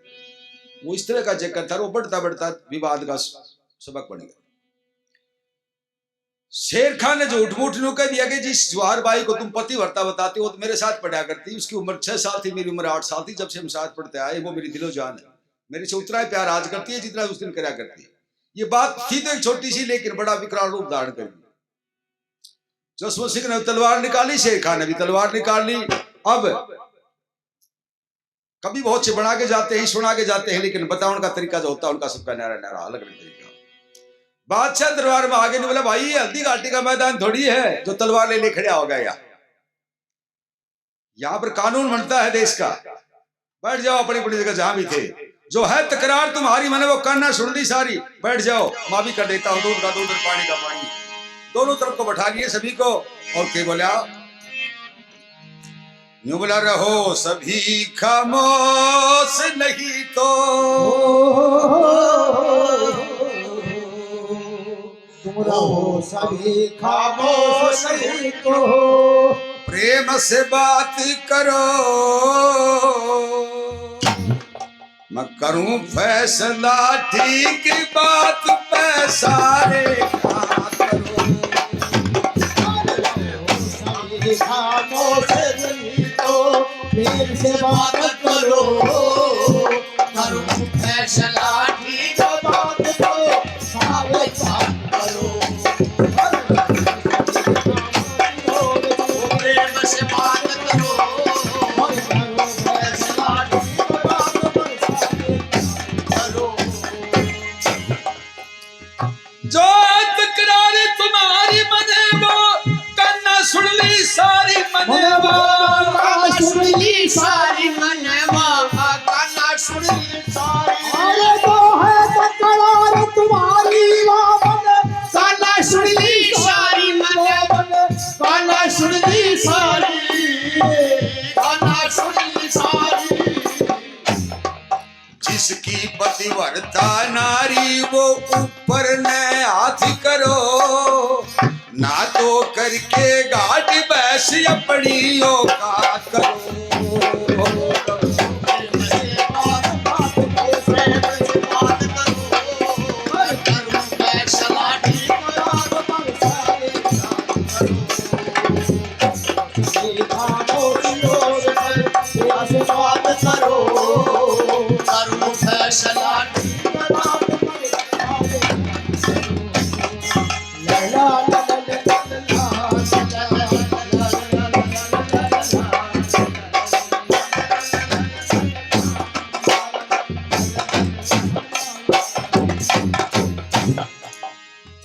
Speaker 1: वो इस तरह का जिक्र था, वो बढ़ता बढ़ता विवाद का सबक बन गया। शेर खान ने जो उठमूठ नु कह दिया कि जिस जवाहर बाई को तुम पति भरता बताते हो तो मेरे साथ पढ़ा करती, उसकी उम्र 6 साल थी, मेरी उम्र 8 साल थी जब से हम साथ पढ़ते आए, वो मेरी दिलो जान है, मेरे से उतना ही प्यार आज करती है जितना उस दिन करा करती है। ये बात थी तो एक छोटी सी लेकिन बड़ा विकराल रूप धारण कर लिया। जसवंत सिंह ने तलवार निकाली, शेर खान ने भी तलवार निकाल ली। अब कभी बहुत से बना के जाते हैं, सुना के जाते हैं, लेकिन बताओ उनका तरीका जो होता है उनका सबका न्यारा न्यारा अलग अलग तरीका। बादशाह दरबार में आगे नहीं बोला भाई ये हल्दी घाटी का मैदान थोड़ी है जो तलवार ले खड़ा हो गया, यहाँ पर कानून बनता है देश का। बैठ जाओ अपनी अपनी जगह जहां भी थे, जो है तकरार तुम्हारी मैंने वो करना सुन ली सारी, बैठ जाओ माफी कर देता हूँ, दूध का दूध और पानी का पानी, दोनों तरफ को बैठा लिए सभी को। और क्या बोला? यूं बोला रहो सभी खामोश नहीं तो
Speaker 3: तुम रहो सभी खामोश नहीं तो
Speaker 1: प्रेम से बात करो, मैं करूं फैसला ठीक बात पे सारे
Speaker 3: खामोश नहीं तो प्रेम से बात करो,
Speaker 2: करूं फैसला ठीक
Speaker 3: बात तो सारे बात करो,
Speaker 2: प्रेम से बात करो,
Speaker 3: फैसला ठीक बात करो।
Speaker 1: जो तकरार तुम्हारी मने वो करना सुन ली सारी मने वो,
Speaker 2: सुन ली सारी मनवा, गाना सुन ली सारी,
Speaker 3: अरे तो
Speaker 1: नारी वो ऊपर न हाथ करो, ना तो करके गाट बैस अपनी औकात करो।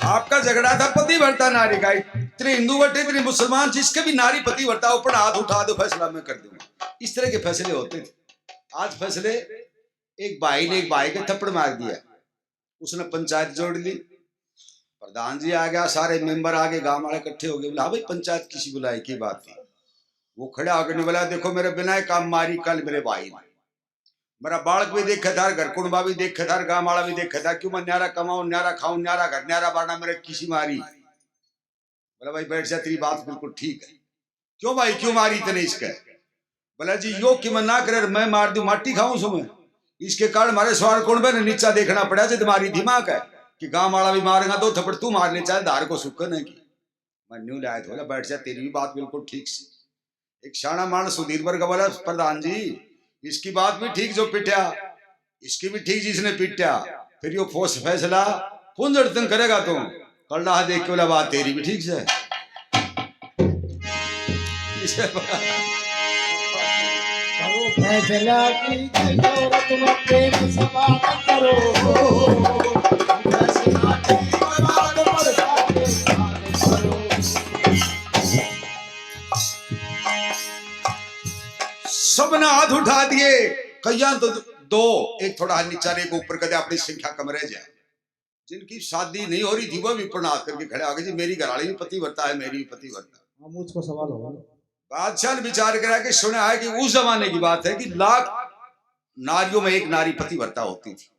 Speaker 1: आपका झगड़ा था पतिव्रता नारी का, इतने हिंदू बटे इतने मुसलमान, जिसके भी नारी पतिव्रता ऊपर हाथ उठा दो फैसला मैं कर दूंगा। इस तरह के फैसले होते थे। आज फैसले, एक भाई ने एक भाई के थप्पड़ मार दिया, उसने पंचायत जोड़ ली, प्रधान जी आ गया, सारे मेंबर आ गए, गांव वाले इकट्ठे हो गए, बोला हाँ भाई पंचायत किसी बुलाई की बात थी। वो खड़ा होकर ने बोला देखो मेरे बिना काम मारी कल मेरे भाई ने, मेरा बालक भी देखा था, घर कुंडबा भी देखा था, गांव वाला भी देखा था, क्यों मैं न्यारा कमाऊं, न्यारा खाऊं, न्यारा घर न्यारा बारना, मेरे किसी मारी। बोला भाई बैठ जा, तेरी बात बिल्कुल ठीक है, क्यों भाई क्यों मारी इतने इसका? बोला जी यो कि मैं ना करे मैं मार दू माटी खाऊं सुबह, इसके कारण हमारे सवार कुंडबे ने नीचा देखना पड़ा, जब तुम्हारी दिमाग है कि गांव वाला भी मारेगा दो थप्पड़ तू मारने चाहे, धार को सुक्कन है की मैं न्यू लाया था। बैठ जा, तेरी भी बात बिल्कुल ठीक सी। एक शाना मानस सुधीर वर्ग बोला प्रधान जी इसकी बात भी ठीक जो पिटा, इसकी भी ठीक जिसने पिटा, फिर यो फोर्स फैसला पुनर्तन करेगा तो कल रहा देख के बोला बात तेरी भी ठीक से।
Speaker 3: फैसला की तुम प्रेम से बात करो, फैसला की बात पर करो।
Speaker 1: सबने हाथ उठा दिए, कईयां तो दो, एक थोड़ा हाथ नीचा एक ऊपर कर अपनी संख्या कम रह जाए। जिनकी शादी नहीं हो रही थी वो भी प्रणाम करके खड़े आ गए जी मेरी घरवाली भी पतिव्रता है, मेरी भी पतिव्रता।
Speaker 3: मुझको सवाल होगा,
Speaker 1: बादशाह ने विचार करा कि सुना है कि उस जमाने की बात है कि लाख नारियों में एक नारी पतिव्रता होती थी,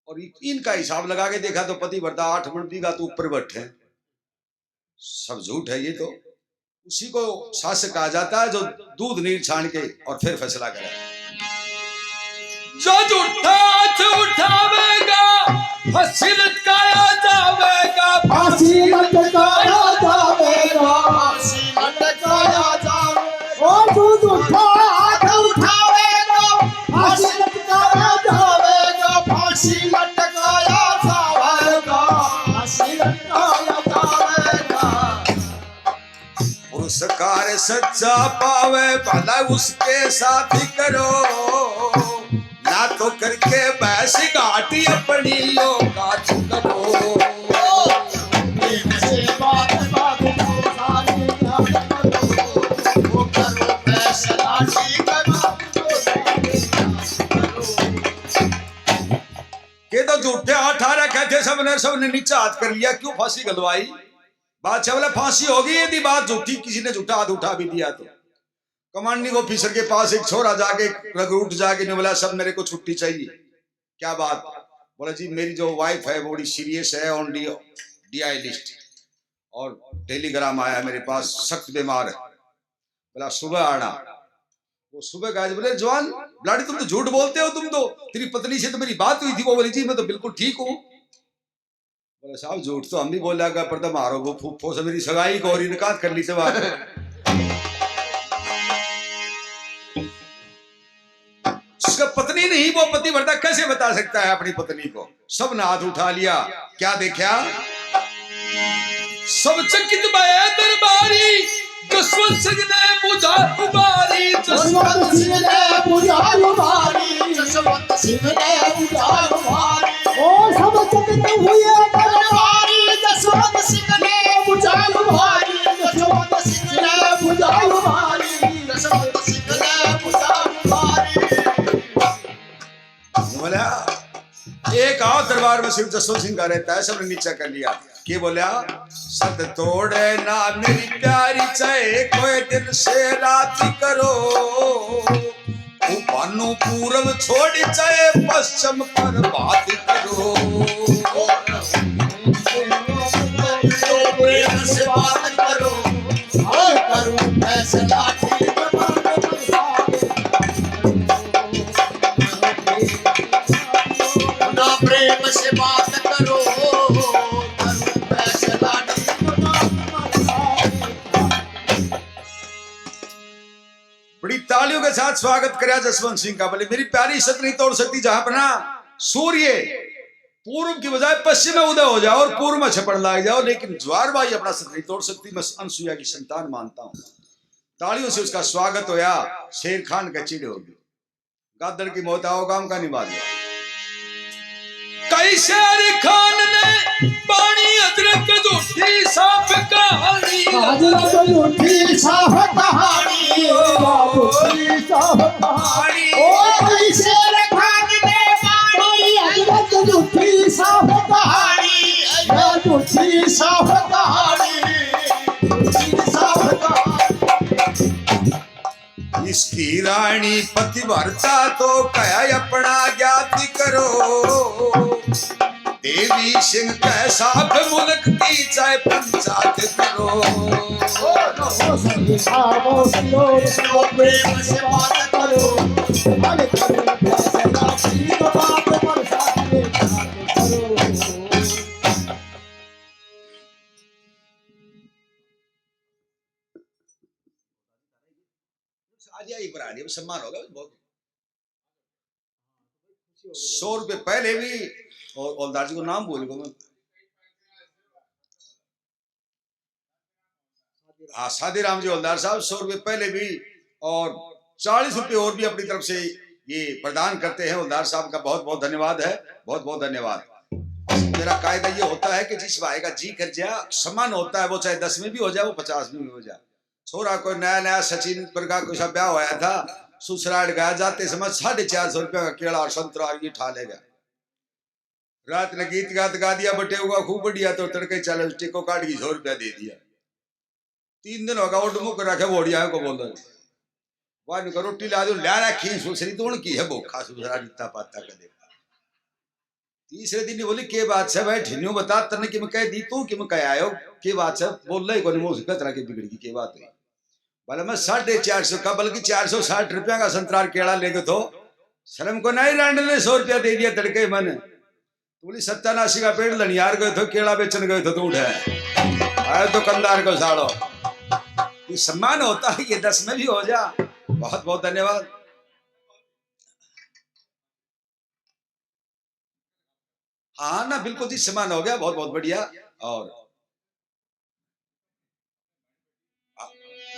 Speaker 1: और इनका हिसाब लगा के देखा तो पतिव्रता 8 मंडी का तो ऊपर बैठे। सब झूठ है ये तो, उसी को शासक कहा जाता है जो दूध नीर छान के और फिर फैसला करे। जो झूठा उठावेगा फांसी लटकाया जावेगा,
Speaker 3: फांसी लटकाया जावेगा,
Speaker 2: फांसी लटकाया जावेगा।
Speaker 3: ओ तू झूठा हाथ
Speaker 2: उठावेगा
Speaker 3: फांसी लटकाया जावेगा,
Speaker 2: फांसी लटकाया जावेगा,
Speaker 3: फांसी लटकाया जावेगा।
Speaker 1: पुरस्कार सच्चा पावे भला उसके साथ ही करो, ना तो करके बहस घाटी अपनी औकात करो।
Speaker 2: प्रेम से बात करो, सारी बात करो, वो करो फैसला ठीक
Speaker 1: के तो झूठे हाथ आ रखे थे, सबने नीचा हाथ कर लिया, क्यों फांसी गलवाई? बादशाह बोला फांसी होगी यदि बात झूठी, किसी ने झूठा हाथ उठा भी दिया तो। कमांडिंग ऑफिसर के पास एक छोरा जाके रघुट जाके ने बोला सब मेरे को छुट्टी चाहिए। क्या बात? बोला जी मेरी जो वाइफ है बड़ी सीरियस है, ऑन DI लिस्ट, और टेलीग्राम आया मेरे पास, सख्त बीमार है। बोला सुबह आना। वो सुबह गए, बोले जवान लाड़ी तुम तो झूठ बोलते हो, तुम तो तेरी पत्नी से तो मेरी बात हुई थी। वो बोली जी मैं तो बिल्कुल ठीक हूँ। बोले साहब झूठ तो हम भी बोला पर तो मारो वो फूफो से मेरी सगाई को और इनकार कर ली से बात। उसका पत्नी नहीं वो पतिव्रता कैसे बता सकता है अपनी पत्नी को? सब ने हाथ उठा लिया। क्या देखा? सब चकित भये दरबारी, जसवंत सिंह ने बुझा उबारी,
Speaker 3: जसवंत सिंह ने बुझा उबारी,
Speaker 2: जसवंत सिंह ने बुझा उबारी।
Speaker 3: ओ सब चकित हुए
Speaker 2: दरबारी, जसवंत सिंह ने बुझा उबारी, जसवंत सिंह ने बुझा उबारी, जसवंत सिंह ने बुझा उबारी।
Speaker 1: बोला एक और दरबार में सिर्फ जसवंत सिंह का रहता है, सबने नीचा कर लिया। के बोला सद तोड़े ना मेरी प्यारी, चाहे कोई दिन से रात करो, वो बानो पूरब छोड़ चाहे पश्चिम पर बात करो
Speaker 2: तो प्रेम से बात करो और करूं फैसला ठीक ना प्रेम से बात करो करूं फैसला ठीक
Speaker 1: बड़ी तालियों के साथ स्वागत करा जसवंत सिंह का। बोले मेरी प्यारी शत नहीं तोड़ सकती जहां पर ना सूर्य पूर्व की बजाय पश्चिम में उदय हो जाओ और पूर्व में छपड़ लाग जाओ, लेकिन ज्वार बाई अपना सत नहीं तोड़ सकती। मैं अनसुईया की संतान मानता हूं। तालियों से उसका स्वागत होया। शेर खान का चिड़ होगी, गादड़ की मौत आओ काम का निभा दिया। कई शेर खान ने पानी अदरक झूठी साफ कहानी
Speaker 3: अदरक झूठी साफ कहानी
Speaker 1: कहानी
Speaker 3: ओ कोई शेर खान ने पानी अदरक झूठी साफ कहानी झूठी साफ कहानी साफ कहानी।
Speaker 1: इसकी रानी पतिव्रता तो कया अपना ज्ञाति करो, देवी सिंह कैसा मुल्क की चाहे पंचायत करो।
Speaker 2: प्रेम से बात करो
Speaker 1: सम्मान होगा बहुत। 100 रुपए पहले भी और हौलदार जी को नाम बोल मैं, हाँ सादीराम जी हौलदार साहब 100 रुपए पहले भी और 40 रुपए और भी अपनी तरफ से ये प्रदान करते हैं। हौलदार साहब का बहुत बहुत धन्यवाद है, बहुत बहुत धन्यवाद। मेरा कायदा ये होता है कि जिस भाई का जी कर जाए सम्मान होता है, वो चाहे 10 में भी हो जाए, वो 50 में भी हो जाए। छोरा कोई नया नया सचिन पर का कोई ब्याह होया था, ससुराल गया, जाते समय 450 रुपया का केला और संतरा ये ठा लेगा। रात ने गीत गात गा दिया, बटे होगा खूब बढ़िया, तो तड़के 40 टिको काट की 100 रुपया दे दिया। 3 दिन होगा वो डुमुक रखे बोड़िया को बोल रहे वाह को रोटी ला दो ला रखी सुसरी तो की है बोखा सुसरा जितना पाता कर देखा। तीसरे दिन बोली के बात से भाई ठिन्यू बता तने कि मैं कह दी तू कि मैं कह आयो के बात से बोल रही कोनी मोह तरह की बिगड़ की बात है। बोले मैं 450 का बल्कि 460 रुपया का संतरार केड़ा लेके तो शर्म को नहीं रांड ने 100 रुपया दे दिया तड़के मन। तो बोली 87 का पेड़ लनियार गए थे, केड़ा बेचन गए थे तो उठे आए तो कंदार को साड़ो। ये सम्मान होता है, ये 10 में भी हो जा। बहुत बहुत धन्यवाद। हाँ ना बिल्कुल जी सम्मान हो गया, बहुत बहुत बढ़िया। और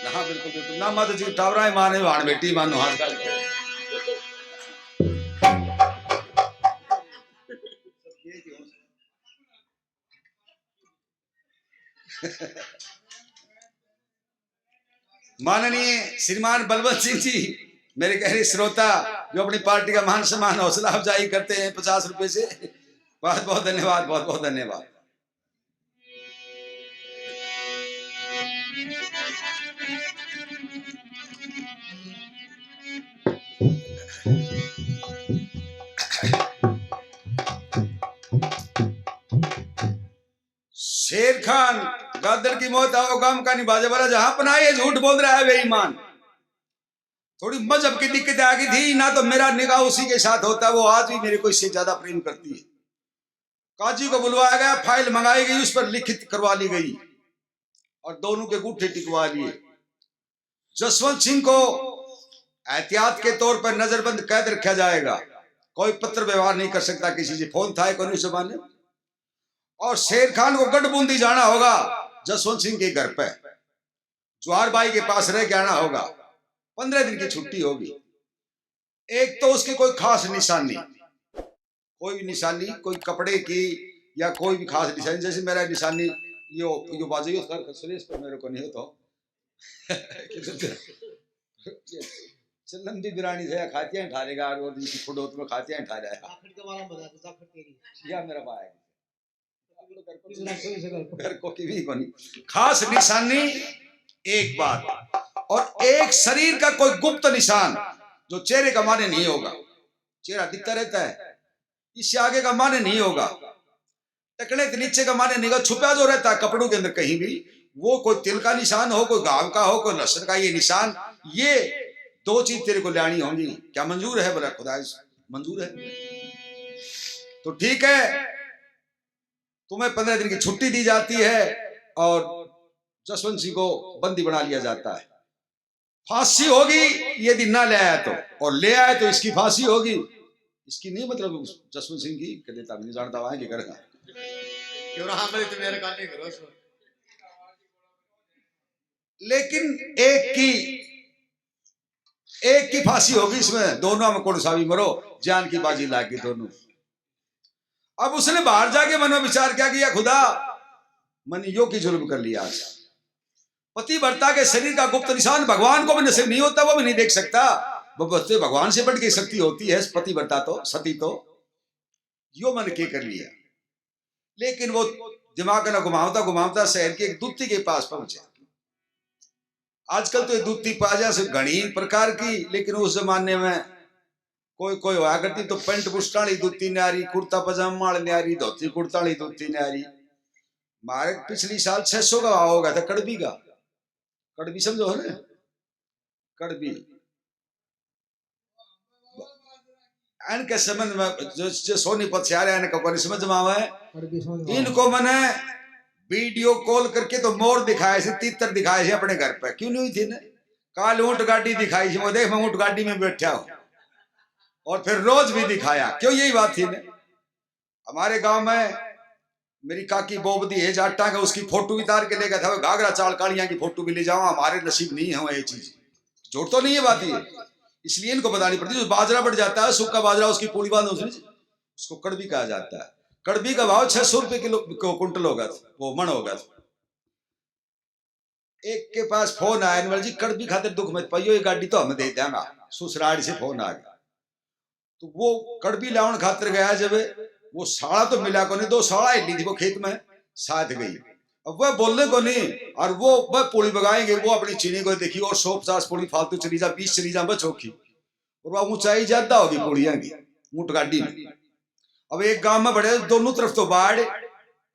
Speaker 1: हाँ बिल्कुल बिल्कुल ना माता जी टावरा माने वाण बेटी मानो हाथ का माननीय श्रीमान बलवंत सिंह जी मेरे गहरे श्रोता जो अपनी पार्टी का मान सम्मान हौसला अफजाई करते हैं 50 रुपए से, बहुत बहुत धन्यवाद, बहुत बहुत धन्यवाद। शेर खान गादर की मौत आओ काम का निभाजे वाला जहां पना ये झूठ बोल रहा है बेईमान। थोड़ी मजहब की दिक्कत आ गई थी ना, तो मेरा निगाह उसी के साथ होता, वो आज भी मेरे को इससे ज्यादा प्रेम करती है। काजी को बुलवाया गया, फाइल मंगाई गई, उस पर लिखित करवा ली गई और दोनों के गुट्ठे टिकवा लिए। जसवंत सिंह को एहतियात के तौर पर नजरबंद कैद रखा जाएगा, कोई पत्र व्यवहार नहीं कर सकता किसी से, फोन था कोई जमाने। और शेर खान को गढ़बूंदी जाना होगा जसवंत सिंह के घर पे, जवाहर बाई के पास रह के आना होगा। 15 दिन की छुट्टी होगी। एक तो उसकी कोई खास निशानी, कोई भी निशानी कोई कपड़े की या कोई भी खास निशानी, जैसे मेरा निशानी यो बाजू पर मेरे को नहीं तो लंबी बिरानी से खातियां ठारेगा और फुटोत में खातियां ठा जाएगा या मेरा भाई घर को की भी कोनी खास निशानी एक बात, और एक शरीर का कोई गुप्त निशान जो चेहरे का माने नहीं होगा, चेहरा दिखता रहता है, इससे आगे का माने नहीं होगा, टकने के नीचे का माने नहीं होगा, छुपा जो रहता है कपड़ों के अंदर कहीं भी, वो कोई तिल का निशान हो, कोई घाव का हो, कोई लहसुन का ये निशान, ये दो चीज तेरे को लानी होंगी। क्या मंजूर है? बोला खुदा मंजूर है। तो ठीक है, तुम्हें 15 दिन की छुट्टी दी जाती है और जसवंत सिंह को बंदी बना लिया जाता है। फांसी होगी यदि ना ले आया तो, और ले आया तो इसकी फांसी होगी। इसकी नहीं मतलब जसवंत सिंह की कर देता नहीं जानता वहां की करेगा
Speaker 2: क्यों रहा मेरे तो मेरे काम नहीं करो सो।
Speaker 1: लेकिन एक की फांसी होगी इसमें, दोनों में कौन सा भी मरो, जान की बाजी लाके दोनों। अब उसने बाहर जाके मन में विचार क्या किया, खुदा मैंने यो की जुल्म कर लिया। पतिव्रता के शरीर का गुप्त निशान भगवान को भी नसीब नहीं होता, वो भी नहीं देख सकता। वो बच्चे भगवान से बढ़ के शक्ति होती है पतिव्रता तो, सती तो। यो मन के कर लिया। लेकिन वो दिमाग ना घुमावता घुमावता शहर के एक दूती के पास पहुंचे। आजकल तो दूती पाजा से घनी प्रकार की, लेकिन उस जमाने में कोई कोई हुआ करती तो पेंट बुस्टाली दूती न्यारी, कुर्ता पजामा न्यारी, धोती कुर्ताली दूती न्यारी। मारे पिछली साल 600 का भाव होगा था कड़बी का। कड़बी समझो है ना, कड़बी इनके समझ में जो सोनीपत से आ रहे हैं इनका समझ में आवा है। इनको मैंने वीडियो कॉल करके तो मोर दिखाए से, तीतर दिखाए से अपने घर पे, क्यों नहीं थी ना, काल ऊंट गाड़ी दिखाई थी, वो देख मैं ऊंट गाड़ी में बैठा हूं, और फिर रोज भी दिखाया, क्यों यही बात थी ना। हमारे गांव में मेरी काकी बोबदी है जाटा का, उसकी फोटो भी तार के ले गया था, घाघरा चाल कालिया की फोटो भी ले जाओ, हमारे नसीब नहीं है ये चीज, जोड़ तो नहीं है बात ये, इसलिए इनको बतानी पड़ती है। जो बाजरा बढ़ जाता है, सूखा बाजरा, उसकी पूरी बात उसको कड़बी कहा जाता है। कड़बी का भाव 600 रुपए किलो कुंटल होगा, वो मन होगा। एक के पास फोन आया, जी कड़बी खातिर दुख मत पाइयो, ये गाड़ी तो हम दे देंगे, ससुराल से फोन आ गया। तो वो कड़बी लावन खातिर गया, जब वो साड़ा तो मिला को नहीं, 2 साड़ा ही ली थी वो खेत में साथ गई। अब वह बोलने को नहीं, और वह पुली बगाएंगे, वो अपनी चीनी को देखी, और 150 पुली फालतू चली जा, 20 चली जा बच होगी, और वह ऊंचाई ज्यादा होगी पुड़िया की ऊंट गाड़ी में। अब एक गांव में बड़े दोनों तरफ तो बाढ़,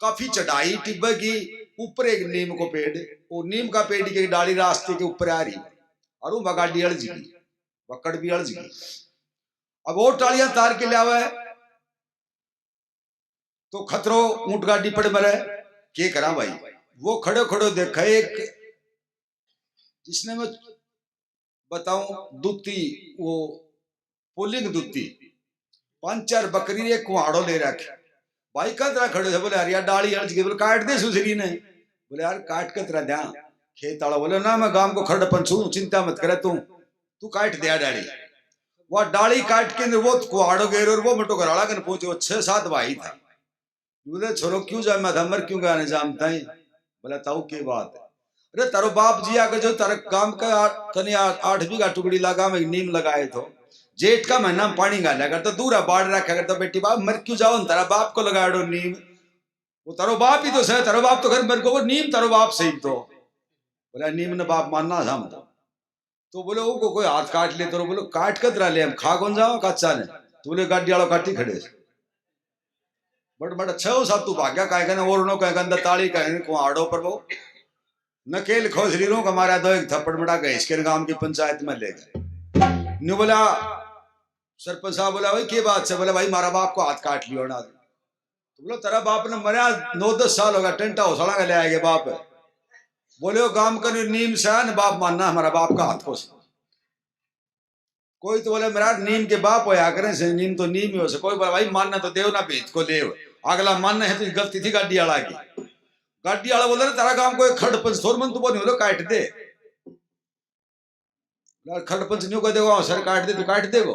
Speaker 1: काफी चढ़ाई टिब्बे की, ऊपर एक नीम को पेड़, वो नीम का पेड़ की डाली रास्ते के ऊपर आ रही, और वो गाड़ी अड़ज गई, वह कड़बी अड़ज गई। अब वो टालियां तार के लिया है तो खतरो ऊंट गाड़ी पड़े मरे, के करा भाई। वो खड़े खड़े देखा एक, जिसने मैं बताऊं दूती, वो पुलिंग दूती, 5-4 बकरी एक कुहाड़ो ले रखे भाई, कतरा खड़े थे, बोले यार यार डाली हल्ज गई, बोले काट दे सुसरी ने, बोले यार काट कतरा द्या खेत आला, बोले ना मैं गांव को खड़ पंचू, चिंता मत करे तू काट दिया डाली। वह डाली काट के वो कुहाड़ो गेर, और वो मटो घराड़ा कर पहुंचे, 6-7 भाई था। बोले छोरो क्यों जाए, मैं मर क्यों गाने जानता है, बोला ताऊ की बात है, अरे तारो बाप जी आगे जो तारे काम का तने 8 बीघा टुकड़ी लगा में नीम लगाए तो, जेठ का महीना में पानी गाला करता, दूरा बाढ़ रखा करता, बेटी बाप मर क्यों जाओ, तारा बाप को लगा दो नीम, वो तारो बाप ही तो सही, तारो बाप तो घर मेरे को, वो नीम तारो बाप सही तो, बोला नीम ने बाप मानना था मतलब। तो बोले वो कोई हाथ काट ले, तो बोलो काट कर तरा ले, हम खा कौन जाओ कच्चा ने, तो बोले गाड़ी वालों काटी खड़े बट बट 6-7 तू भाग्या कहे ना, और कहे अंदर ताली कहे कुहाड़ो पर वो नकेल खोजरीरों का मारा, 2 एक थप्पड़ मड़ा गए इसके गांव की पंचायत में ले गए। न्यू बोला सरपंच साहब, बोला भाई क्या बात से, बोला भाई मारा बाप को हाथ काट लियो ना, तो बोलो तेरा बाप ने मरा 9-10 साल होगा, टेंटा हौसला का ले आएगा बाप, बोले वो गांव का नीम से न बाप मानना हमारा बाप का हाथ को, कोई तो बोले मेरा नीम के बाप होया करें से, नीम तो नीम ही हो से, कोई बोला भाई मानना तो देव ना भेज को देव, अगला मानना है तो गलती थी गाड़ी वाला की। गाड़ी वाला बोले तेरा काम कोई खड़पंच थोर मन तो बोल बोलो काट दे, खड़पंच न्यू कह देगा सर काट दे, तो काट देगो,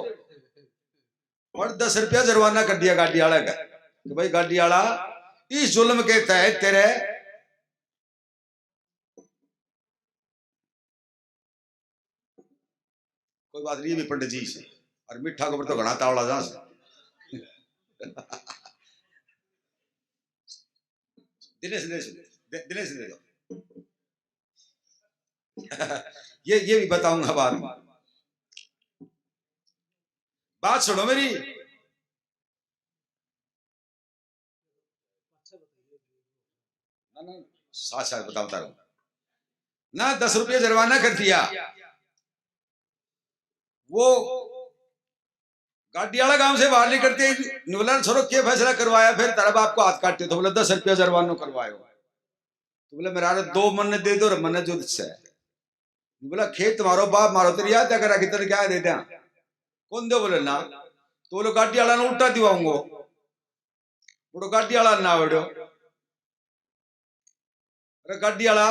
Speaker 1: और 10 रुपया जुर्माना कर दिया गाड़ी वाला का, कि भाई गाड़ी वाला इस जुल्म के तहत तेरे कोई बात नहीं, भी पंडित जी से, और मिठा को तो घना तावड़ा जा दिनेश दिनेश दे दो ये भी बताऊंगा बाद में। बात सुनो मेरी। साथ साथ बताता रहूं ना। 10 रुपये जुर्माना कर दिया। वो गाड़ी वाला गांव से बाहर नहीं करते। बोला छोरो क्या फैसला करवाया फिर तेरा बाप को हाथ काटते। तो बोला 10 रुपया जुर्माना करवायो। तो बोले मेरा 2 मन दे दो मन जो है। बोला खेत मारो बाप मारो तेरी याद करा कि तेरे क्या दे दिया कौन दो बोले ना। तो बोलो गाड़ी वाला ने उल्टा दिवाऊंगो। बोलो गाड़ी वाला ना बोलो। अरे गाड़ी वाला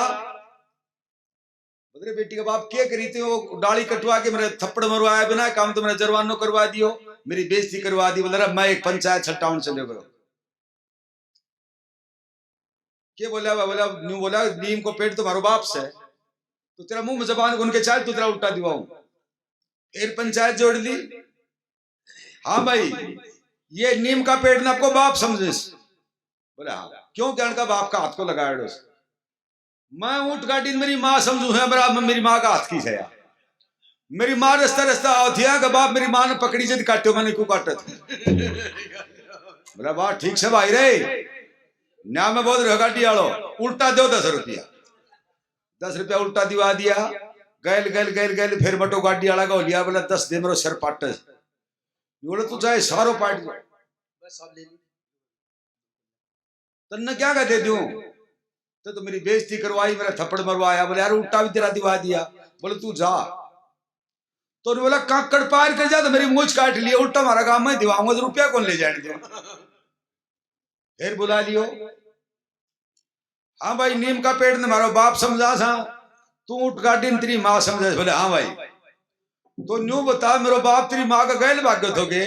Speaker 1: बोले बेटी का बाप क्या करी थी। वो डाली कटवा के मेरे थप्पड़ मरवाया बिना काम तो मेरा जुर्माना करवा दियो। मेरी बेइज्जती करवा दी। बोला मैं एक पंचायत छटाउन चले गयो। क्या बोला बोला न्यू बोला नीम को पेट तुम्हारो बाप से तो तेरा मुंह में जबान उनके चाल तो तेरा उल्टा दिवाऊं। फिर पंचायत जोड़ दी। हाँ भाई ये नीम का पेड़ ना आपको बाप समझे। बोला हाँ क्यों क्या का बाप का हाथ को लगाया। मैं ऊंट गाड़ी मेरी माँ समझू है बराबर मेरी माँ का हाथ की है। मेरी माँ रास्ता रास्ता आओ थी का बाप मेरी माँ ने पकड़ी जब काटे मैंने क्यों काटा था। बोला बात ठीक से भाई रे ना मैं बहुत रहा गाड़ी वालो उल्टा दो 10 रुपया। 10 रुपया उल्टा दिवा दिया। गैल गैल गैल गैल फिर बटो गाड़ी वाला का लिया। बोला 10 दे मेरे सर पाटे। बोले तू चाहे सारो पाट तन्ने क्या का दे दूं। तो मेरी बेइज्जती करवाई मेरा थप्पड़ मरवाया। बोले यार उल्टा भी तेरा दिवा दिया। बोले तू जा। तो बोला काकड़ पार कर जा तो मेरी मूछ काट लिया। उल्टा मारा काम मैं दिवाऊंगा तो रुपया कौन ले जाने दो। फिर बुला लियो। हाँ भाई नीम का पेड़ ने मारो बाप समझा सा तू उठ गाड़ी ने तेरी माँ समझा। बोले हाँ भाई तो न्यू बता मेरे बाप तेरी माँ का गैल भाग्य थोगे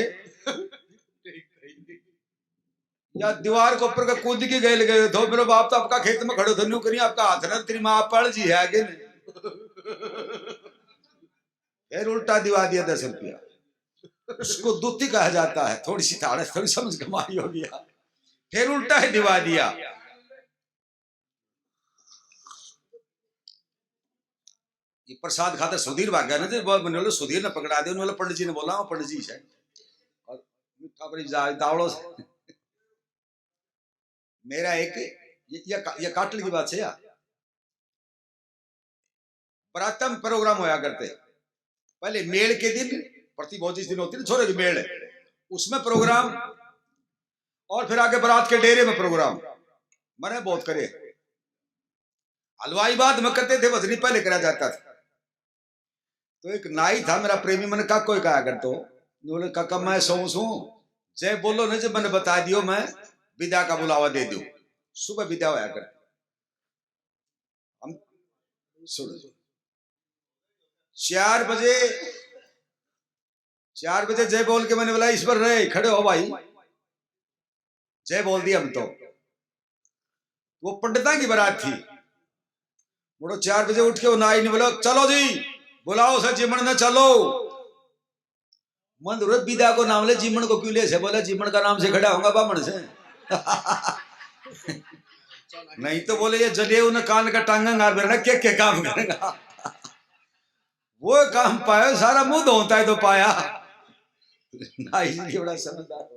Speaker 1: या दीवार के ऊपर का कूद के गए गए तो मेरे बाप तो आपका खेत में खड़े थे न्यू करिए आपका हाथ ना तेरी माँ पड़ जी है आगे फिर उल्टा दिवा दिया 10 रुपया। उसको दूती कहा जाता है। थोड़ी सी ताड़स थोड़ी समझ कमाई हो गया। फिर उल्टा ही दिवा दिया। ये प्रसाद खाते सुधीर भाग गया ना। सुधीर ने पकड़ा दिया। उन्होंने पंडित जी ने बोला पंडित जी से और मीठा बड़ी दावड़ो से मेरा एक ये काटल की बात है यार। प्रातः प्रोग्राम होया करते पहले मेल के दिन प्रति 25 दिन होती है छोरे की मेल उसमें प्रोग्राम और फिर आगे बारात के डेरे में प्रोग्राम मैंने बहुत करे। हलवाई बाद में करते थे वजनी पहले करा जाता था। तो एक नाई था मेरा प्रेमी मैंने कहा कोई कहा कर तो बोले काका मैं सो जय बोलो ना जब मैंने बता दियो मैं विदा का बुलावा दे दूं। सुबह विदा होया कर हम 4 बजे जय बोल के मैंने बोला ईश्वर रहे खड़े हो भाई जय बोल दिया हम तो। वो पंडिता की बारात थी। बोलो 4 बजे उठ के वो नाई ने बोला चलो जी बुलाओ सर जिमन ने चलो। मन विदा को नाम ले जिमन को क्यों ले से। बोला जिमन का नाम से खड़ा होगा बामण से नहीं तो बोले ये जले उन्हें कान का टांगा क्या काम करेगा। वो काम पाया सारा मुंह धोता है तो पाया नाई जी बड़ा समझदार।